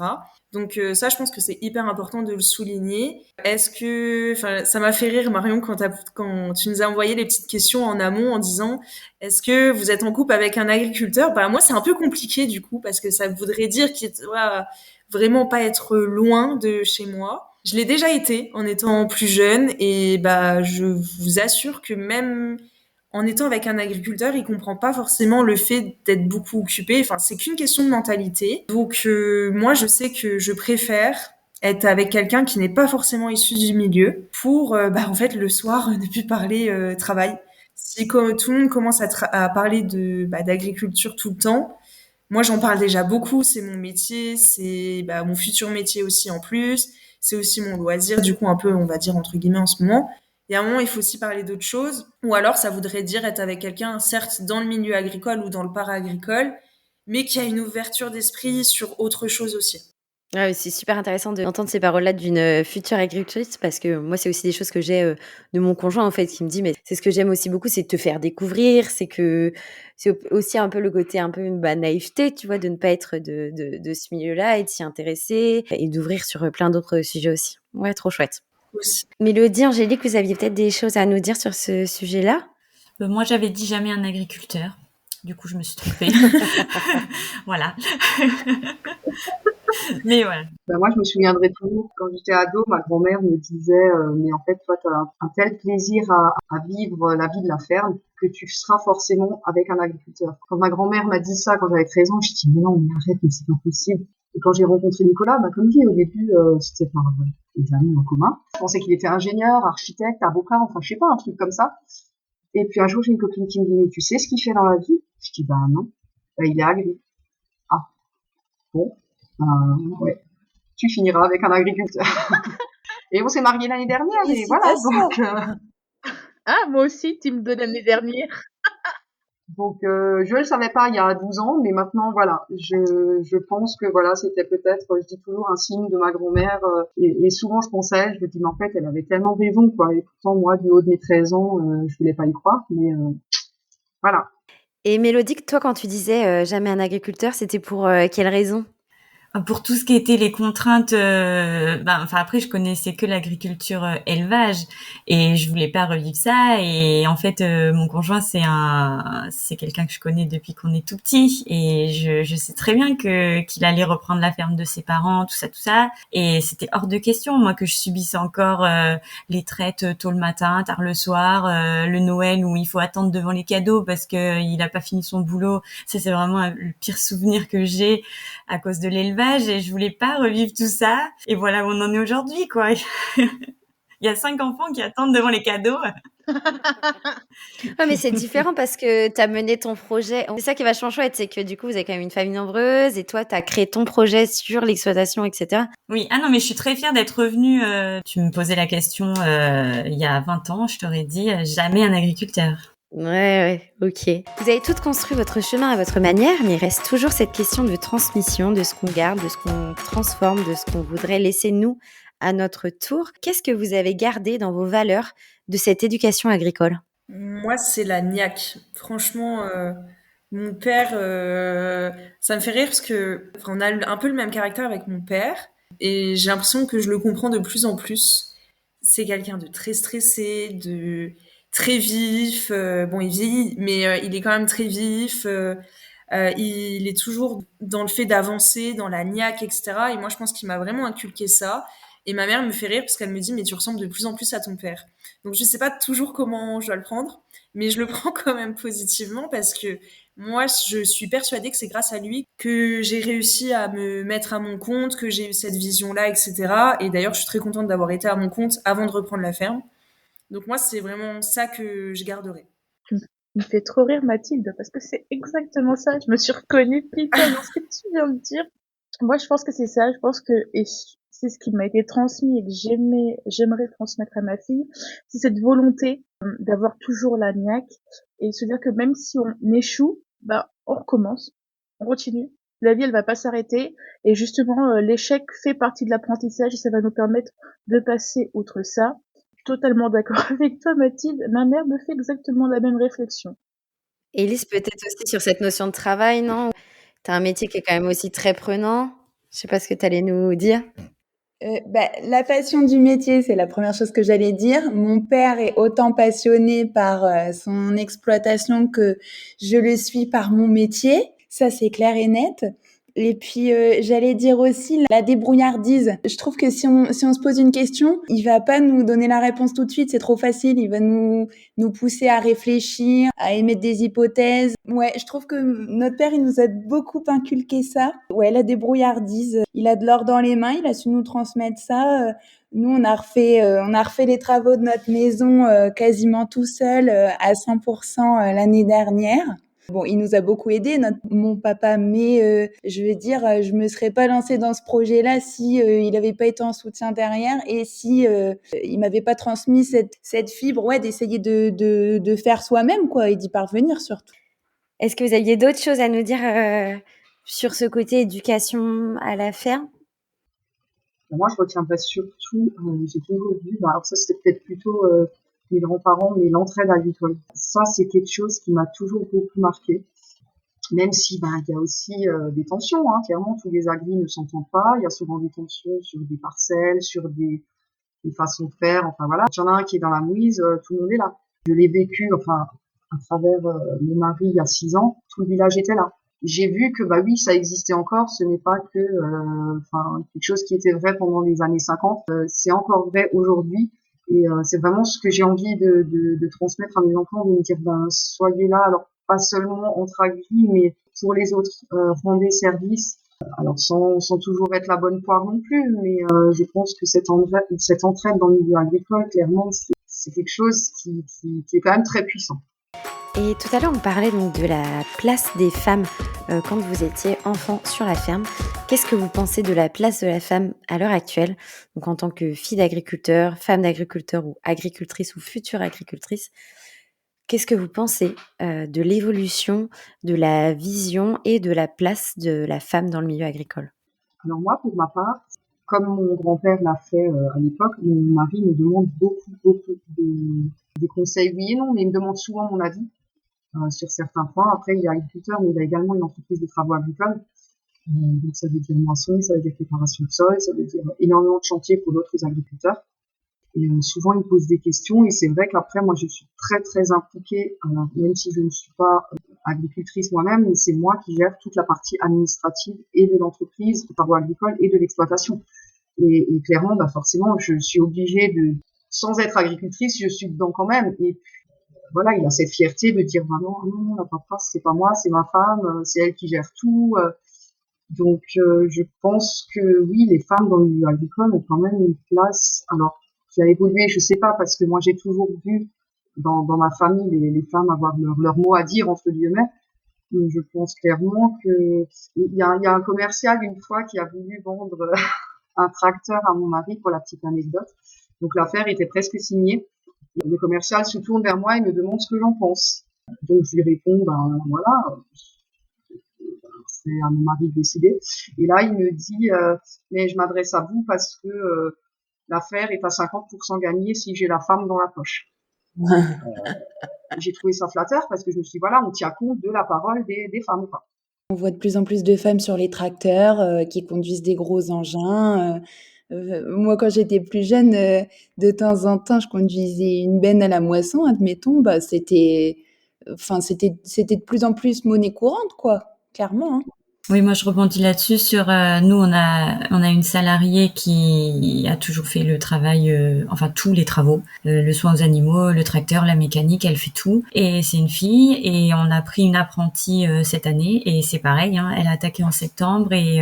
Donc ça, je pense que c'est hyper important de le souligner. Ça m'a fait rire, Marion, quand tu nous as envoyé les petites questions en amont en disant est-ce que vous êtes en couple avec un agriculteur? Moi, c'est un peu compliqué du coup, parce que ça voudrait dire qu'il doit vraiment pas être loin de chez moi. Je l'ai déjà été en étant plus jeune et bah je vous assure que même en étant avec un agriculteur, il comprend pas forcément le fait d'être beaucoup occupé. Enfin, c'est qu'une question de mentalité. Donc moi, je sais que je préfère être avec quelqu'un qui n'est pas forcément issu du milieu pour, bah, en fait, le soir, ne plus parler travail. Si tout le monde commence à parler d'agriculture tout le temps, moi, j'en parle déjà beaucoup. C'est mon métier, c'est bah, mon futur métier aussi en plus. C'est aussi mon loisir, du coup, un peu, on va dire, entre guillemets, en ce moment. Il y a un moment, il faut aussi parler d'autres choses. Ou alors, ça voudrait dire être avec quelqu'un, certes, dans le milieu agricole ou dans le para-agricole, mais qui a une ouverture d'esprit sur autre chose aussi. Ah oui, c'est super intéressant d'entendre ces paroles-là d'une future agricultrice parce que moi, c'est aussi des choses que j'ai de mon conjoint en fait qui me dit mais c'est ce que j'aime aussi beaucoup, c'est de te faire découvrir, c'est aussi un peu le côté un peu une naïveté, tu vois, de ne pas être de ce milieu-là et de s'y intéresser et d'ouvrir sur plein d'autres sujets aussi. Ouais, trop chouette. Aussi. Mélodie, Angélique, vous aviez peut-être des choses à nous dire sur ce sujet-là? Moi, j'avais dit jamais un agriculteur. Du coup, je me suis trompée. Voilà. Mais voilà. Ben moi, je me souviendrai toujours, quand j'étais ado, ma grand-mère me disait mais en fait, toi, tu as un tel plaisir à vivre la vie de la ferme que tu seras forcément avec un agriculteur. Quand ma grand-mère m'a dit ça quand j'avais 13 ans, je dis mais non, mais arrête, mais c'est pas possible. Et quand j'ai rencontré Nicolas, comme dit au début, c'était par des amis en commun. Je pensais qu'il était ingénieur, architecte, avocat, enfin je sais pas, un truc comme ça. Et puis un jour, j'ai une copine qui me dit mais tu sais ce qu'il fait dans la vie? Je dis bah non, il est agri. Ah bon, ouais. Tu finiras avec un agriculteur. Et on s'est mariés l'année dernière, et voilà. Ah, moi aussi, team de l'année dernière. Donc, je le savais pas il y a 12 ans, mais maintenant, voilà. Je pense que voilà, c'était peut-être, je dis toujours un signe de ma grand-mère, et souvent je pensais, je me dis, mais en fait, elle avait tellement raison, quoi. Et pourtant, moi, du haut de mes 13 ans, je voulais pas y croire, mais voilà. Et Mélodie, toi, quand tu disais jamais un agriculteur, c'était pour quelle raison? Pour tout ce qui était les contraintes, après je connaissais que l'agriculture élevage et je voulais pas revivre ça. Et en fait, mon conjoint c'est quelqu'un que je connais depuis qu'on est tout petit et je sais très bien qu'il allait reprendre la ferme de ses parents, tout ça. Et c'était hors de question, moi, que je subisse encore les traites tôt le matin, tard le soir, le Noël où il faut attendre devant les cadeaux parce que il a pas fini son boulot. Ça, c'est vraiment le pire souvenir que j'ai à cause de l'élevage et je voulais pas revivre tout ça. Et voilà où on en est aujourd'hui, quoi. Il y a 5 enfants qui attendent devant les cadeaux. Ah mais c'est différent parce que tu as mené ton projet. C'est ça qui est vachement chouette, c'est que du coup, vous avez quand même une famille nombreuse et toi, tu as créé ton projet sur l'exploitation, etc. Oui, ah non, mais je suis très fière d'être revenue. Tu me posais la question il y a 20 ans, je t'aurais dit jamais un agriculteur. Ouais, ok. Vous avez toutes construit votre chemin à votre manière, mais il reste toujours cette question de transmission, de ce qu'on garde, de ce qu'on transforme, de ce qu'on voudrait laisser nous à notre tour. Qu'est-ce que vous avez gardé dans vos valeurs de cette éducation agricole? Moi, c'est la niaque. Franchement, mon père, ça me fait rire parce que on a un peu le même caractère avec mon père et j'ai l'impression que je le comprends de plus en plus. C'est quelqu'un de très stressé, de très vif. Bon, il vieillit, mais il est quand même très vif. Il est toujours dans le fait d'avancer, dans la niaque, etc. Et moi, je pense qu'il m'a vraiment inculqué ça. Et ma mère me fait rire parce qu'elle me dit, mais tu ressembles de plus en plus à ton père. Donc, je sais pas toujours comment je dois le prendre, mais je le prends quand même positivement parce que moi, je suis persuadée que c'est grâce à lui que j'ai réussi à me mettre à mon compte, que j'ai eu cette vision-là, etc. Et d'ailleurs, je suis très contente d'avoir été à mon compte avant de reprendre la ferme. Donc moi, c'est vraiment ça que je garderai. Tu me fais trop rire, Mathilde, parce que c'est exactement ça. Je me suis reconnue pile poil dans ce que tu viens de dire. Moi, je pense que c'est ça. Je pense que, et c'est ce qui m'a été transmis et que j'aimerais transmettre à ma fille, c'est cette volonté d'avoir toujours la niaque et se dire que même si on échoue, bah, on recommence, on continue. La vie, elle va pas s'arrêter. Et justement, l'échec fait partie de l'apprentissage et ça va nous permettre de passer outre ça. Totalement d'accord avec toi, Mathilde. Ma mère me fait exactement la même réflexion. Élise, peut-être aussi sur cette notion de travail, non? Tu as un métier qui est quand même aussi très prenant. Je sais pas ce que tu allais nous dire. La passion du métier, c'est la première chose que j'allais dire. Mon père est autant passionné par son exploitation que je le suis par mon métier. Ça, c'est clair et net. Et puis, j'allais dire aussi la débrouillardise. Je trouve que si on se pose une question, il va pas nous donner la réponse tout de suite, c'est trop facile. Il va nous pousser à réfléchir, à émettre des hypothèses. Ouais, je trouve que notre père, il nous a beaucoup inculqué ça. Ouais, la débrouillardise. Il a de l'or dans les mains, il a su nous transmettre ça. Nous, on a refait les travaux de notre maison quasiment tout seul à 100% l'année dernière. Bon, il nous a beaucoup aidé, mon papa, mais je veux dire, je me serais pas lancée dans ce projet-là si il avait pas été en soutien derrière et si il m'avait pas transmis cette fibre, ouais, d'essayer de faire soi-même, quoi, et d'y parvenir surtout. Est-ce que vous aviez d'autres choses à nous dire sur ce côté éducation à la ferme? Moi, je retiendrai surtout, j'ai toujours vu, alors ça c'était peut-être plutôt mes grands-parents, mais l'entraide agricole. Ça, c'est quelque chose qui m'a toujours beaucoup marqué. Même si, il y a aussi des tensions, hein. Clairement, tous les agris ne s'entendent pas. Il y a souvent des tensions sur des parcelles, sur des façons de faire. Enfin voilà, il y en a un qui est dans la mouise, tout le monde est là. Je l'ai vécu, enfin, à travers mon mari il y a 6 ans, tout le village était là. J'ai vu que oui, ça existait encore. Ce n'est pas que, quelque chose qui était vrai pendant les années 50. C'est encore vrai aujourd'hui. Et c'est vraiment ce que j'ai envie de transmettre à mes enfants, de me dire, soyez là. Alors pas seulement entre agris, mais pour les autres, rendez service. Alors sans toujours être la bonne poire non plus, mais je pense que cette entraide dans le milieu agricole, clairement, c'est quelque chose qui est quand même très puissant. Et tout à l'heure, on parlait donc de la place des femmes quand vous étiez enfant sur la ferme. Qu'est-ce que vous pensez de la place de la femme à l'heure actuelle, donc en tant que fille d'agriculteur, femme d'agriculteur ou agricultrice ou future agricultrice? Qu'est-ce que vous pensez de l'évolution, de la vision et de la place de la femme dans le milieu agricole? Alors moi, pour ma part, comme mon grand-père l'a fait à l'époque, mon mari me demande beaucoup des conseils, oui et non, mais il me demande souvent mon avis sur certains points. Après, il est agriculteur, mais il a également une entreprise de travaux agricoles. Donc ça veut dire moisson, ça veut dire préparation de sol, ça veut dire énormément de chantiers pour d'autres agriculteurs. Et souvent, il me pose des questions et c'est vrai qu'après, moi, je suis très impliquée, même si je ne suis pas agricultrice moi-même, mais c'est moi qui gère toute la partie administrative et de l'entreprise, de travaux agricoles et de l'exploitation. Et clairement, forcément, je suis obligée sans être agricultrice, je suis dedans quand même. Et voilà, il a cette fierté de dire, non, la paperasse, c'est pas moi, c'est ma femme, c'est elle qui gère tout. Donc, je pense que oui, les femmes dans le milieu agricole ont quand même une place, alors, qui a évolué, je sais pas, parce que moi, j'ai toujours vu dans ma famille les femmes avoir leur mot à dire, entre guillemets. Mais je pense clairement que il y a un commercial une fois qui a voulu vendre un tracteur à mon mari, pour la petite anecdote. Donc, l'affaire était presque signée. Le commercial se tourne vers moi et me demande ce que j'en pense. Donc, je lui réponds, voilà, c'est à mon mari de décider. Et là, il me dit, mais je m'adresse à vous parce que l'affaire est à 50% gagnée si j'ai la femme dans la poche. J'ai trouvé ça flatteur parce que je me suis dit, voilà, on tient compte de la parole des femmes, quoi. On voit de plus en plus de femmes sur les tracteurs qui conduisent des gros engins. Moi, quand j'étais plus jeune, de temps en temps, je conduisais une benne à la moisson, admettons. C'était de plus en plus monnaie courante, quoi, clairement, hein. Oui, moi je rebondis là-dessus sur nous on a une salariée qui a toujours fait le travail enfin tous les travaux, le soin aux animaux, le tracteur, la mécanique, elle fait tout et c'est une fille et on a pris une apprentie cette année et c'est pareil hein, elle a attaqué en septembre et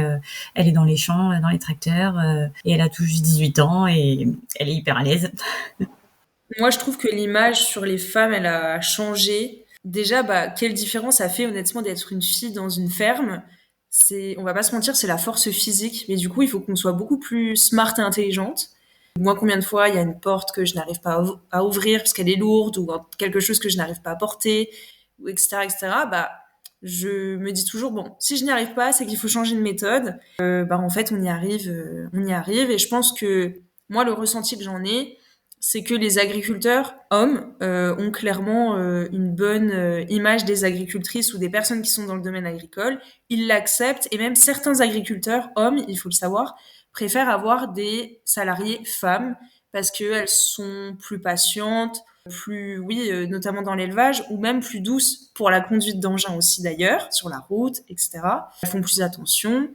elle est dans les champs, dans les tracteurs et elle a tout juste 18 ans et elle est hyper à l'aise. Moi, je trouve que l'image sur les femmes, elle a changé. Déjà, quelle différence ça fait honnêtement d'être une fille dans une ferme. On va pas se mentir, c'est la force physique, mais du coup, il faut qu'on soit beaucoup plus smart et intelligente. Moi, combien de fois il y a une porte que je n'arrive pas à ouvrir parce qu'elle est lourde ou quelque chose que je n'arrive pas à porter, ou etc. Je me dis toujours bon, si je n'y arrive pas, c'est qu'il faut changer de méthode. En fait, on y arrive, et je pense que moi, le ressenti que j'en ai, c'est que les agriculteurs hommes ont clairement une bonne image des agricultrices ou des personnes qui sont dans le domaine agricole. Ils l'acceptent et même certains agriculteurs hommes, il faut le savoir, préfèrent avoir des salariés femmes parce qu'elles sont plus patientes, plus, oui, notamment dans l'élevage, ou même plus douces pour la conduite d'engins aussi d'ailleurs, sur la route, etc. Elles font plus attention.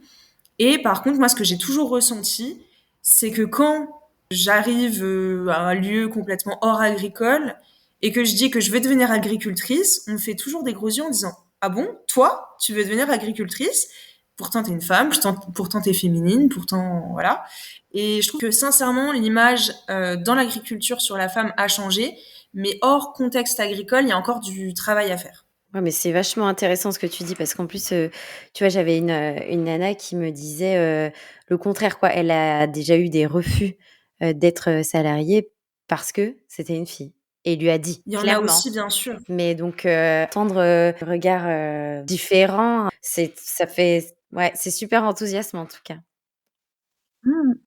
Et par contre, moi, ce que j'ai toujours ressenti, c'est que quand j'arrive à un lieu complètement hors agricole et que je dis que je vais devenir agricultrice, on me fait toujours des gros yeux en disant « Ah bon, toi, tu veux devenir agricultrice ? Pourtant, t'es une femme, pourtant, t'es féminine, pourtant, voilà. » Et je trouve que sincèrement, l'image dans l'agriculture sur la femme a changé, mais hors contexte agricole, il y a encore du travail à faire. Ouais, mais c'est vachement intéressant ce que tu dis parce qu'en plus, tu vois, j'avais une nana qui me disait le contraire, quoi. Elle a déjà eu des refus d'être salariée parce que c'était une fille. Et il lui a dit, Il y en a clairement. aussi, bien sûr. Mais donc, entendre regard différent, c'est super enthousiasmant en tout cas.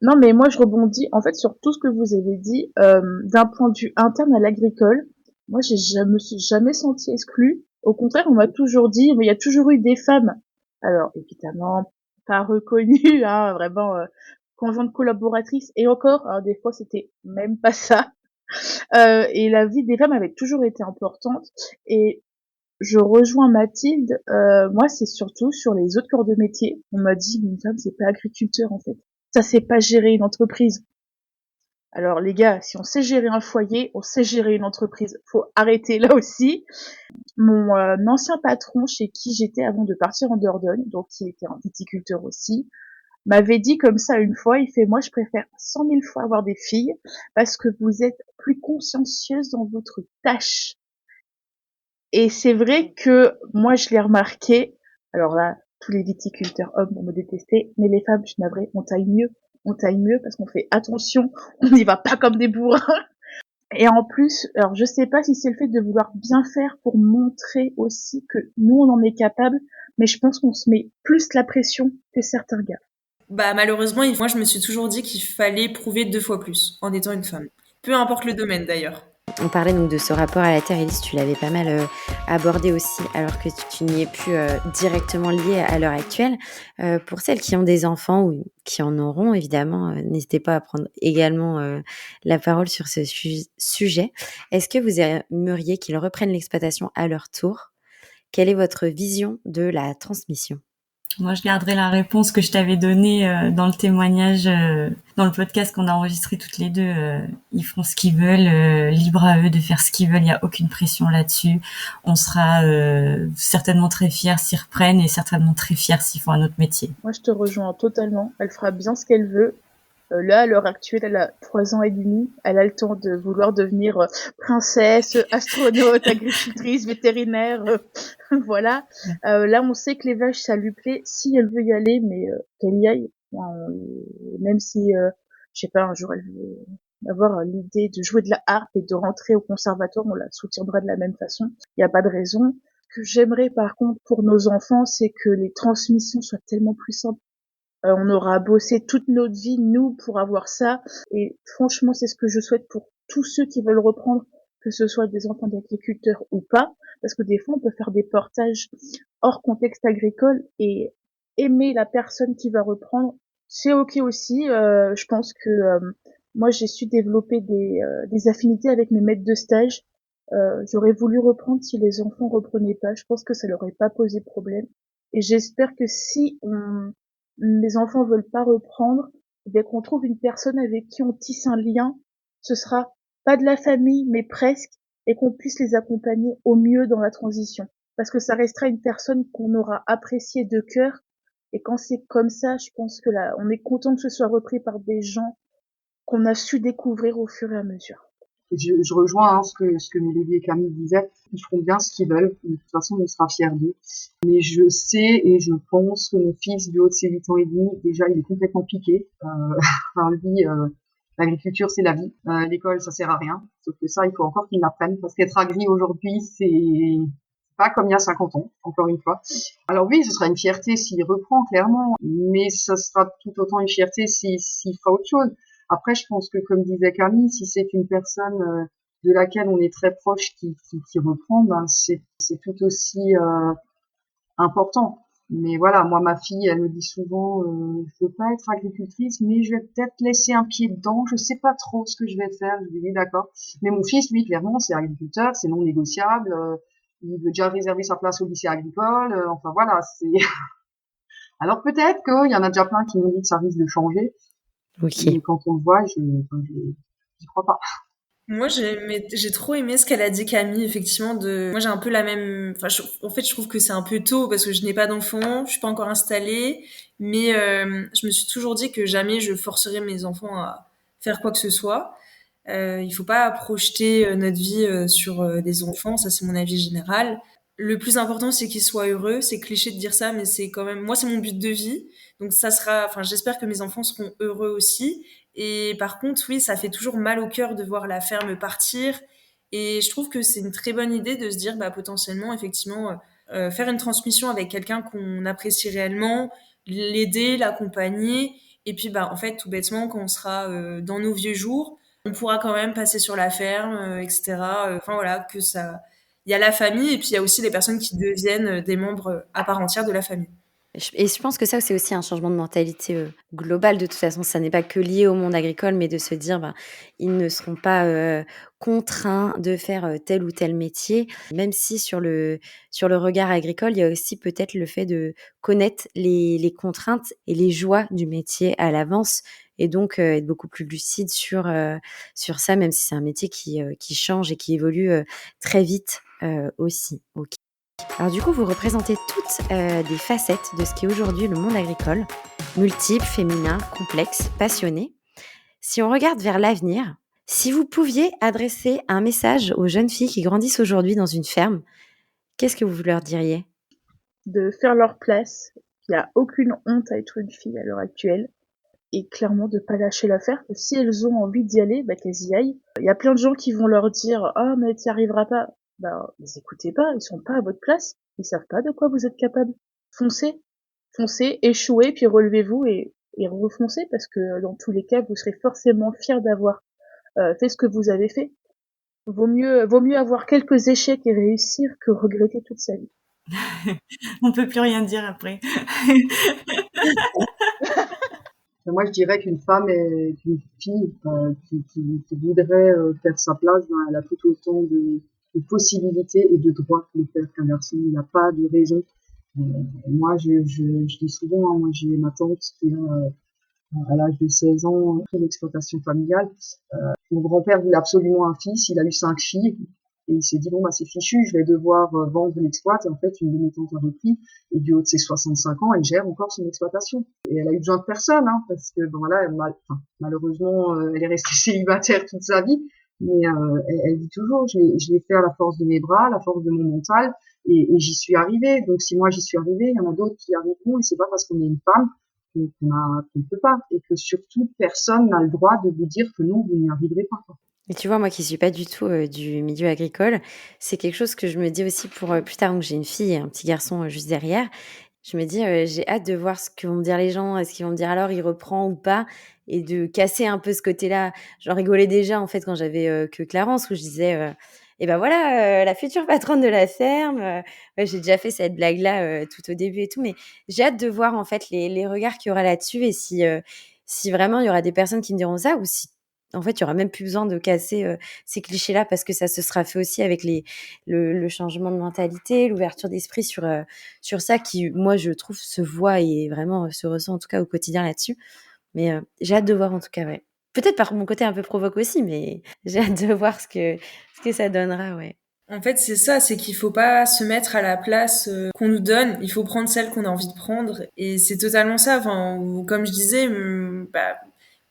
Non, mais moi je rebondis en fait sur tout ce que vous avez dit. D'un point de vue interne à l'agricole, moi me suis jamais sentie exclue. Au contraire, on m'a toujours dit, mais il y a toujours eu des femmes. Alors évidemment, pas reconnues, hein, vraiment conjointes collaboratrices. Et encore, hein, des fois c'était même pas ça. Et la vie des femmes avait toujours été importante. Et je rejoins Mathilde. Moi, c'est surtout sur les autres corps de métier. On m'a dit, mais une femme, c'est pas agriculteur en fait. Ça, c'est pas gérer une entreprise. Alors les gars, si on sait gérer un foyer, on sait gérer une entreprise. Faut arrêter là aussi. Mon ancien patron, chez qui j'étais avant de partir en Dordogne, donc qui était un viticulteur aussi, m'avait dit comme ça une fois, il fait, moi je préfère 100 000 fois avoir des filles parce que vous êtes plus consciencieuses dans votre tâche. Et c'est vrai que moi je l'ai remarqué, alors là, tous les viticulteurs hommes vont me détester, mais les femmes, je suis navrée, on taille mieux parce qu'on fait attention, on n'y va pas comme des bourrins. Et en plus, alors je sais pas si c'est le fait de vouloir bien faire pour montrer aussi que nous on en est capable, mais je pense qu'on se met plus la pression que certains gars. Bah malheureusement, moi je me suis toujours dit qu'il fallait prouver 2 fois plus en étant une femme. Peu importe le domaine d'ailleurs. On parlait donc de ce rapport à la terre, Elise, tu l'avais pas mal abordé aussi, alors que tu n'y es plus directement liée à l'heure actuelle. Pour celles qui ont des enfants ou qui en auront, évidemment, n'hésitez pas à prendre également la parole sur ce sujet. Est-ce que vous aimeriez qu'ils reprennent l'exploitation à leur tour ? Quelle est votre vision de la transmission ? Moi, je garderai la réponse que je t'avais donnée dans le témoignage, dans le podcast qu'on a enregistré toutes les deux. Ils font ce qu'ils veulent, libre à eux de faire ce qu'ils veulent. Il n'y a aucune pression là-dessus. On sera certainement très fiers s'ils reprennent et certainement très fiers s'ils font un autre métier. Moi je te rejoins totalement, elle fera bien ce qu'elle veut. Là, à l'heure actuelle, elle a 3 ans et demi. Elle a le temps de vouloir devenir princesse, astronaute, agricultrice, vétérinaire, voilà. Là, on sait que les vaches, ça lui plaît. Si elle veut y aller, mais qu'elle y aille. Même si, je sais pas, un jour, elle veut avoir l'idée de jouer de la harpe et de rentrer au conservatoire, on la soutiendra de la même façon. Il n'y a pas de raison. Ce que j'aimerais, par contre, pour nos enfants, c'est que les transmissions soient tellement plus simples. On aura bossé toute notre vie, nous, pour avoir ça. Et franchement, c'est ce que je souhaite pour tous ceux qui veulent reprendre, que ce soit des enfants d'agriculteurs ou pas. Parce que des fois, on peut faire des portages hors contexte agricole et aimer la personne qui va reprendre. C'est ok aussi. Je pense que moi, j'ai su développer des affinités avec mes maîtres de stage. J'aurais voulu reprendre si les enfants reprenaient pas. Je pense que ça leur aurait pas posé problème. Et j'espère que si les enfants veulent pas reprendre, dès qu'on trouve une personne avec qui on tisse un lien, ce sera pas de la famille, mais presque, et qu'on puisse les accompagner au mieux dans la transition. Parce que ça restera une personne qu'on aura appréciée de cœur, et quand c'est comme ça, je pense que là, on est content que ce soit repris par des gens qu'on a su découvrir au fur et à mesure. Je rejoins ce que Mélodie et Camille disaient. Ils feront bien ce qu'ils veulent. De toute façon, on sera fiers d'eux. Mais je sais et je pense que mon fils, du haut de ses 8 ans et demi, déjà, il est complètement piqué. Enfin, lui, l'agriculture, c'est la vie. L'école, ça sert à rien. Sauf que ça, il faut encore qu'il l'apprenne. Parce qu'être agri aujourd'hui, c'est pas comme il y a 50 ans, encore une fois. Alors oui, ce sera une fierté s'il reprend, clairement. Mais ça sera tout autant une fierté s'il fera autre chose. Après, je pense que, comme disait Camille, si c'est une personne de laquelle on est très proche qui reprend, ben c'est tout aussi important. Mais voilà, moi, ma fille, elle me dit souvent, je veux pas être agricultrice, mais je vais peut-être laisser un pied dedans. Je sais pas trop ce que je vais faire. Je lui dis d'accord. Mais mon fils, lui, clairement, c'est agriculteur, c'est non négociable. Il veut déjà réserver sa place au lycée agricole. Enfin voilà, c'est. Alors peut-être qu'il y en a déjà plein qui m'ont dit que ça risque de changer. Ok. Mais quand on le voit, j'y crois pas. Moi, j'ai trop aimé ce qu'elle a dit, Camille, effectivement. Moi, j'ai un peu la même. Enfin, en fait, je trouve que c'est un peu tôt parce que je n'ai pas d'enfant, je suis pas encore installée, mais je me suis toujours dit que jamais je forcerais mes enfants à faire quoi que ce soit. Il faut pas projeter notre vie sur des enfants, ça c'est mon avis général. Le plus important, c'est qu'ils soient heureux. C'est cliché de dire ça, mais c'est quand même, moi, c'est mon but de vie. Donc ça sera, enfin, j'espère que mes enfants seront heureux aussi. Et par contre, oui, ça fait toujours mal au cœur de voir la ferme partir. Et je trouve que c'est une très bonne idée de se dire, bah, potentiellement, effectivement, faire une transmission avec quelqu'un qu'on apprécie réellement, l'aider, l'accompagner. Et puis, bah, en fait, tout bêtement, quand on sera dans nos vieux jours, on pourra quand même passer sur la ferme, etc. Enfin voilà, que ça, il y a la famille et puis il y a aussi les personnes qui deviennent des membres à part entière de la famille. Et je pense que ça, c'est aussi un changement de mentalité global. De toute façon, ça n'est pas que lié au monde agricole, mais de se dire, bah, ils ne seront pas contraints de faire tel ou tel métier. Même si sur le regard agricole, il y a aussi peut-être le fait de connaître les contraintes et les joies du métier à l'avance. Et donc, être beaucoup plus lucide sur ça, même si c'est un métier qui change et qui évolue très vite aussi. Ok. Alors du coup, vous représentez toutes des facettes de ce qui est aujourd'hui le monde agricole, multiple, féminin, complexe, passionné. Si on regarde vers l'avenir, si vous pouviez adresser un message aux jeunes filles qui grandissent aujourd'hui dans une ferme, qu'est-ce que vous leur diriez ? De faire leur place. Il n'y a aucune honte à être une fille à l'heure actuelle. Et clairement de pas lâcher l'affaire, que si elles ont envie d'y aller, bah qu'elles y aillent. Il y a plein de gens qui vont leur dire ah mais t'y arriveras pas. Bah les écoutez pas, ils sont pas à votre place, ils savent pas de quoi vous êtes capable. Foncez, foncez, échouez puis relevez-vous et refoncez parce que dans tous les cas vous serez forcément fiers d'avoir fait ce que vous avez fait. Vaut mieux avoir quelques échecs et réussir que regretter toute sa vie. On peut plus rien dire après. Moi, je dirais qu'une femme est une fille qui voudrait faire sa place, ben, elle a tout autant de possibilités et de droits de le faire qu'un garçon. Il n'y a pas de raison. Moi, je dis souvent, hein, moi j'ai ma tante qui a à l'âge de 16 ans pris l'exploitation familiale. Mon grand-père voulait absolument un fils, il a eu 5 filles. Et il s'est dit, bon, bah, c'est fichu, je vais devoir vendre l'exploit. Et en fait, une de mes tantes a repris. Et du haut de ses 65 ans, elle gère encore son exploitation. Et elle a eu besoin de personne, hein, parce que, bon, là, malheureusement, elle est restée célibataire toute sa vie. Mais elle dit toujours, je l'ai fait à la force de mes bras, à la force de mon mental. Et j'y suis arrivée. Donc, si moi j'y suis arrivée, il y en a d'autres qui y arriveront. Et c'est pas parce qu'on est une femme qu'on ne peut pas. Et que surtout, personne n'a le droit de vous dire que non, vous n'y arriverez pas, quoi. Et tu vois, moi qui suis pas du tout du milieu agricole, c'est quelque chose que je me dis aussi pour plus tard, donc j'ai une fille et un petit garçon juste derrière. Je me dis, j'ai hâte de voir ce que vont me dire les gens. Est-ce qu'ils vont me dire alors il reprend ou pas? Et de casser un peu ce côté-là. J'en rigolais déjà en fait quand j'avais que Clarence où je disais, et ben voilà, la future patronne de la ferme. Ouais, j'ai déjà fait cette blague-là tout au début et tout, mais j'ai hâte de voir en fait les regards qu'il y aura là-dessus et si vraiment il y aura des personnes qui me diront ça ou si en fait, il y aura même plus besoin de casser ces clichés-là parce que ça se sera fait aussi avec le changement de mentalité, l'ouverture d'esprit sur ça qui, moi, je trouve, se voit et vraiment se ressent en tout cas au quotidien là-dessus. Mais j'ai hâte de voir en tout cas, ouais. Peut-être par mon côté un peu provoque aussi, mais j'ai hâte de voir ce que ça donnera, ouais. En fait, c'est ça, c'est qu'il faut pas se mettre à la place qu'on nous donne. Il faut prendre celle qu'on a envie de prendre, et c'est totalement ça. Enfin, comme je disais, bah,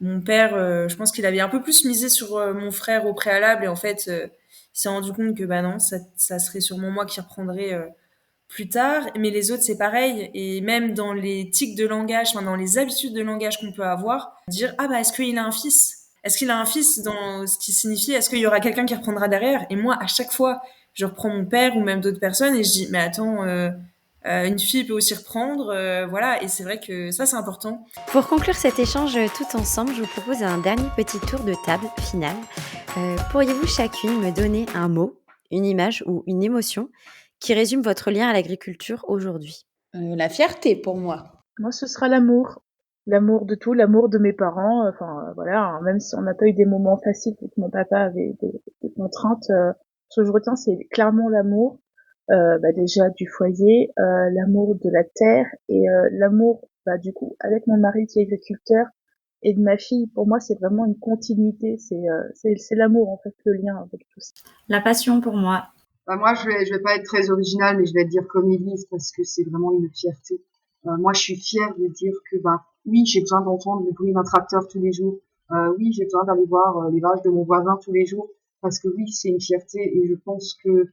mon père, je pense qu'il avait un peu plus misé sur mon frère au préalable, et en fait, il s'est rendu compte que bah non, ça serait sûrement moi qui reprendrais plus tard. Mais les autres, c'est pareil, et même dans les tics de langage, enfin, dans les habitudes de langage qu'on peut avoir, dire ah bah est-ce qu'il a un fils? Est-ce qu'il a un fils dans ce qui signifie est-ce qu'il y aura quelqu'un qui reprendra derrière? Et moi, à chaque fois, je reprends mon père ou même d'autres personnes et je dis mais attends, une fille peut aussi reprendre, voilà. Et c'est vrai que ça c'est important. Pour conclure cet échange tout ensemble, je vous propose un dernier petit tour de table final. Pourriez-vous chacune me donner un mot, une image ou une émotion qui résume votre lien à l'agriculture aujourd'hui ? La fierté pour moi. Moi, ce sera l'amour. L'amour de tout, l'amour de mes parents. Voilà, hein, même si on n'a pas eu des moments faciles, vu que mon papa avait des contraintes, ce que je retiens, c'est clairement l'amour. Déjà du foyer, l'amour de la terre et l'amour, du coup, avec mon mari qui est agriculteur et de ma fille. Pour moi, c'est vraiment une continuité. C'est l'amour, en fait, le lien avec tout ça. La passion pour moi. Moi, je vais pas être très originale, mais je vais dire comme Élise parce que c'est vraiment une fierté. Moi, je suis fière de dire que, oui, j'ai besoin d'entendre le bruit d'un tracteur tous les jours. Oui, j'ai besoin d'aller voir les vaches de mon voisin tous les jours parce que oui, c'est une fierté et je pense que,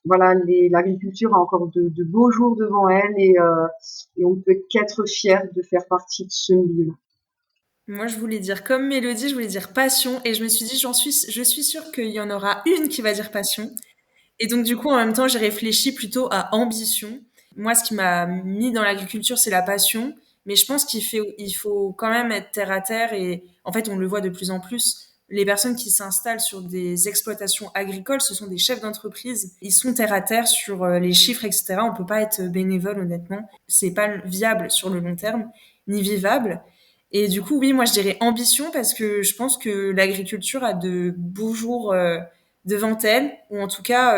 voilà, l'agriculture a encore de beaux jours devant elle et on ne peut qu'être fier de faire partie de ce milieu-là. Moi, je voulais dire comme Mélodie, je voulais dire passion, et je me suis dit, je suis sûre qu'il y en aura une qui va dire passion. Et donc, du coup, en même temps, j'ai réfléchi plutôt à ambition. Moi, ce qui m'a mis dans l'agriculture, c'est la passion. Mais je pense il faut quand même être terre à terre. Et en fait, on le voit de plus en plus. Les personnes qui s'installent sur des exploitations agricoles, ce sont des chefs d'entreprise. Ils sont terre à terre sur les chiffres, etc. On peut pas être bénévole, honnêtement. C'est pas viable sur le long terme, ni vivable. Et du coup, oui, moi, je dirais ambition parce que je pense que l'agriculture a de beaux jours devant elle, ou en tout cas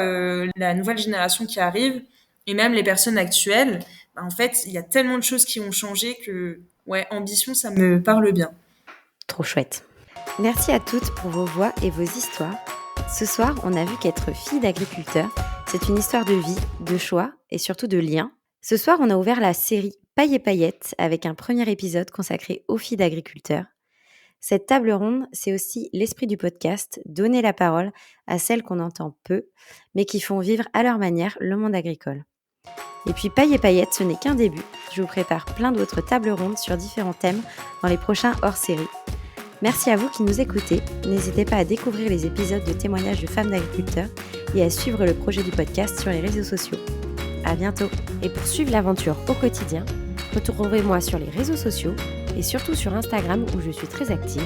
la nouvelle génération qui arrive, et même les personnes actuelles. En fait, il y a tellement de choses qui ont changé que, ouais, ambition, ça me parle bien. Trop chouette. Merci à toutes pour vos voix et vos histoires. Ce soir, on a vu qu'être fille d'agriculteur, c'est une histoire de vie, de choix et surtout de liens. Ce soir, on a ouvert la série Paille et Paillettes avec un premier épisode consacré aux filles d'agriculteurs. Cette table ronde, c'est aussi l'esprit du podcast, donner la parole à celles qu'on entend peu, mais qui font vivre à leur manière le monde agricole. Et puis Paille et Paillettes, ce n'est qu'un début. Je vous prépare plein d'autres tables rondes sur différents thèmes dans les prochains hors-série. Merci à vous qui nous écoutez. N'hésitez pas à découvrir les épisodes de témoignages de femmes d'agriculteurs et à suivre le projet du podcast sur les réseaux sociaux. À bientôt. Et pour suivre l'aventure au quotidien, retrouvez-moi sur les réseaux sociaux et surtout sur Instagram où je suis très active.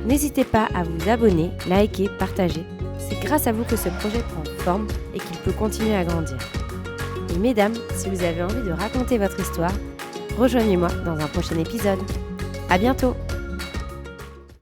N'hésitez pas à vous abonner, liker, partager. C'est grâce à vous que ce projet prend forme et qu'il peut continuer à grandir. Et mesdames, si vous avez envie de raconter votre histoire, rejoignez-moi dans un prochain épisode. À bientôt!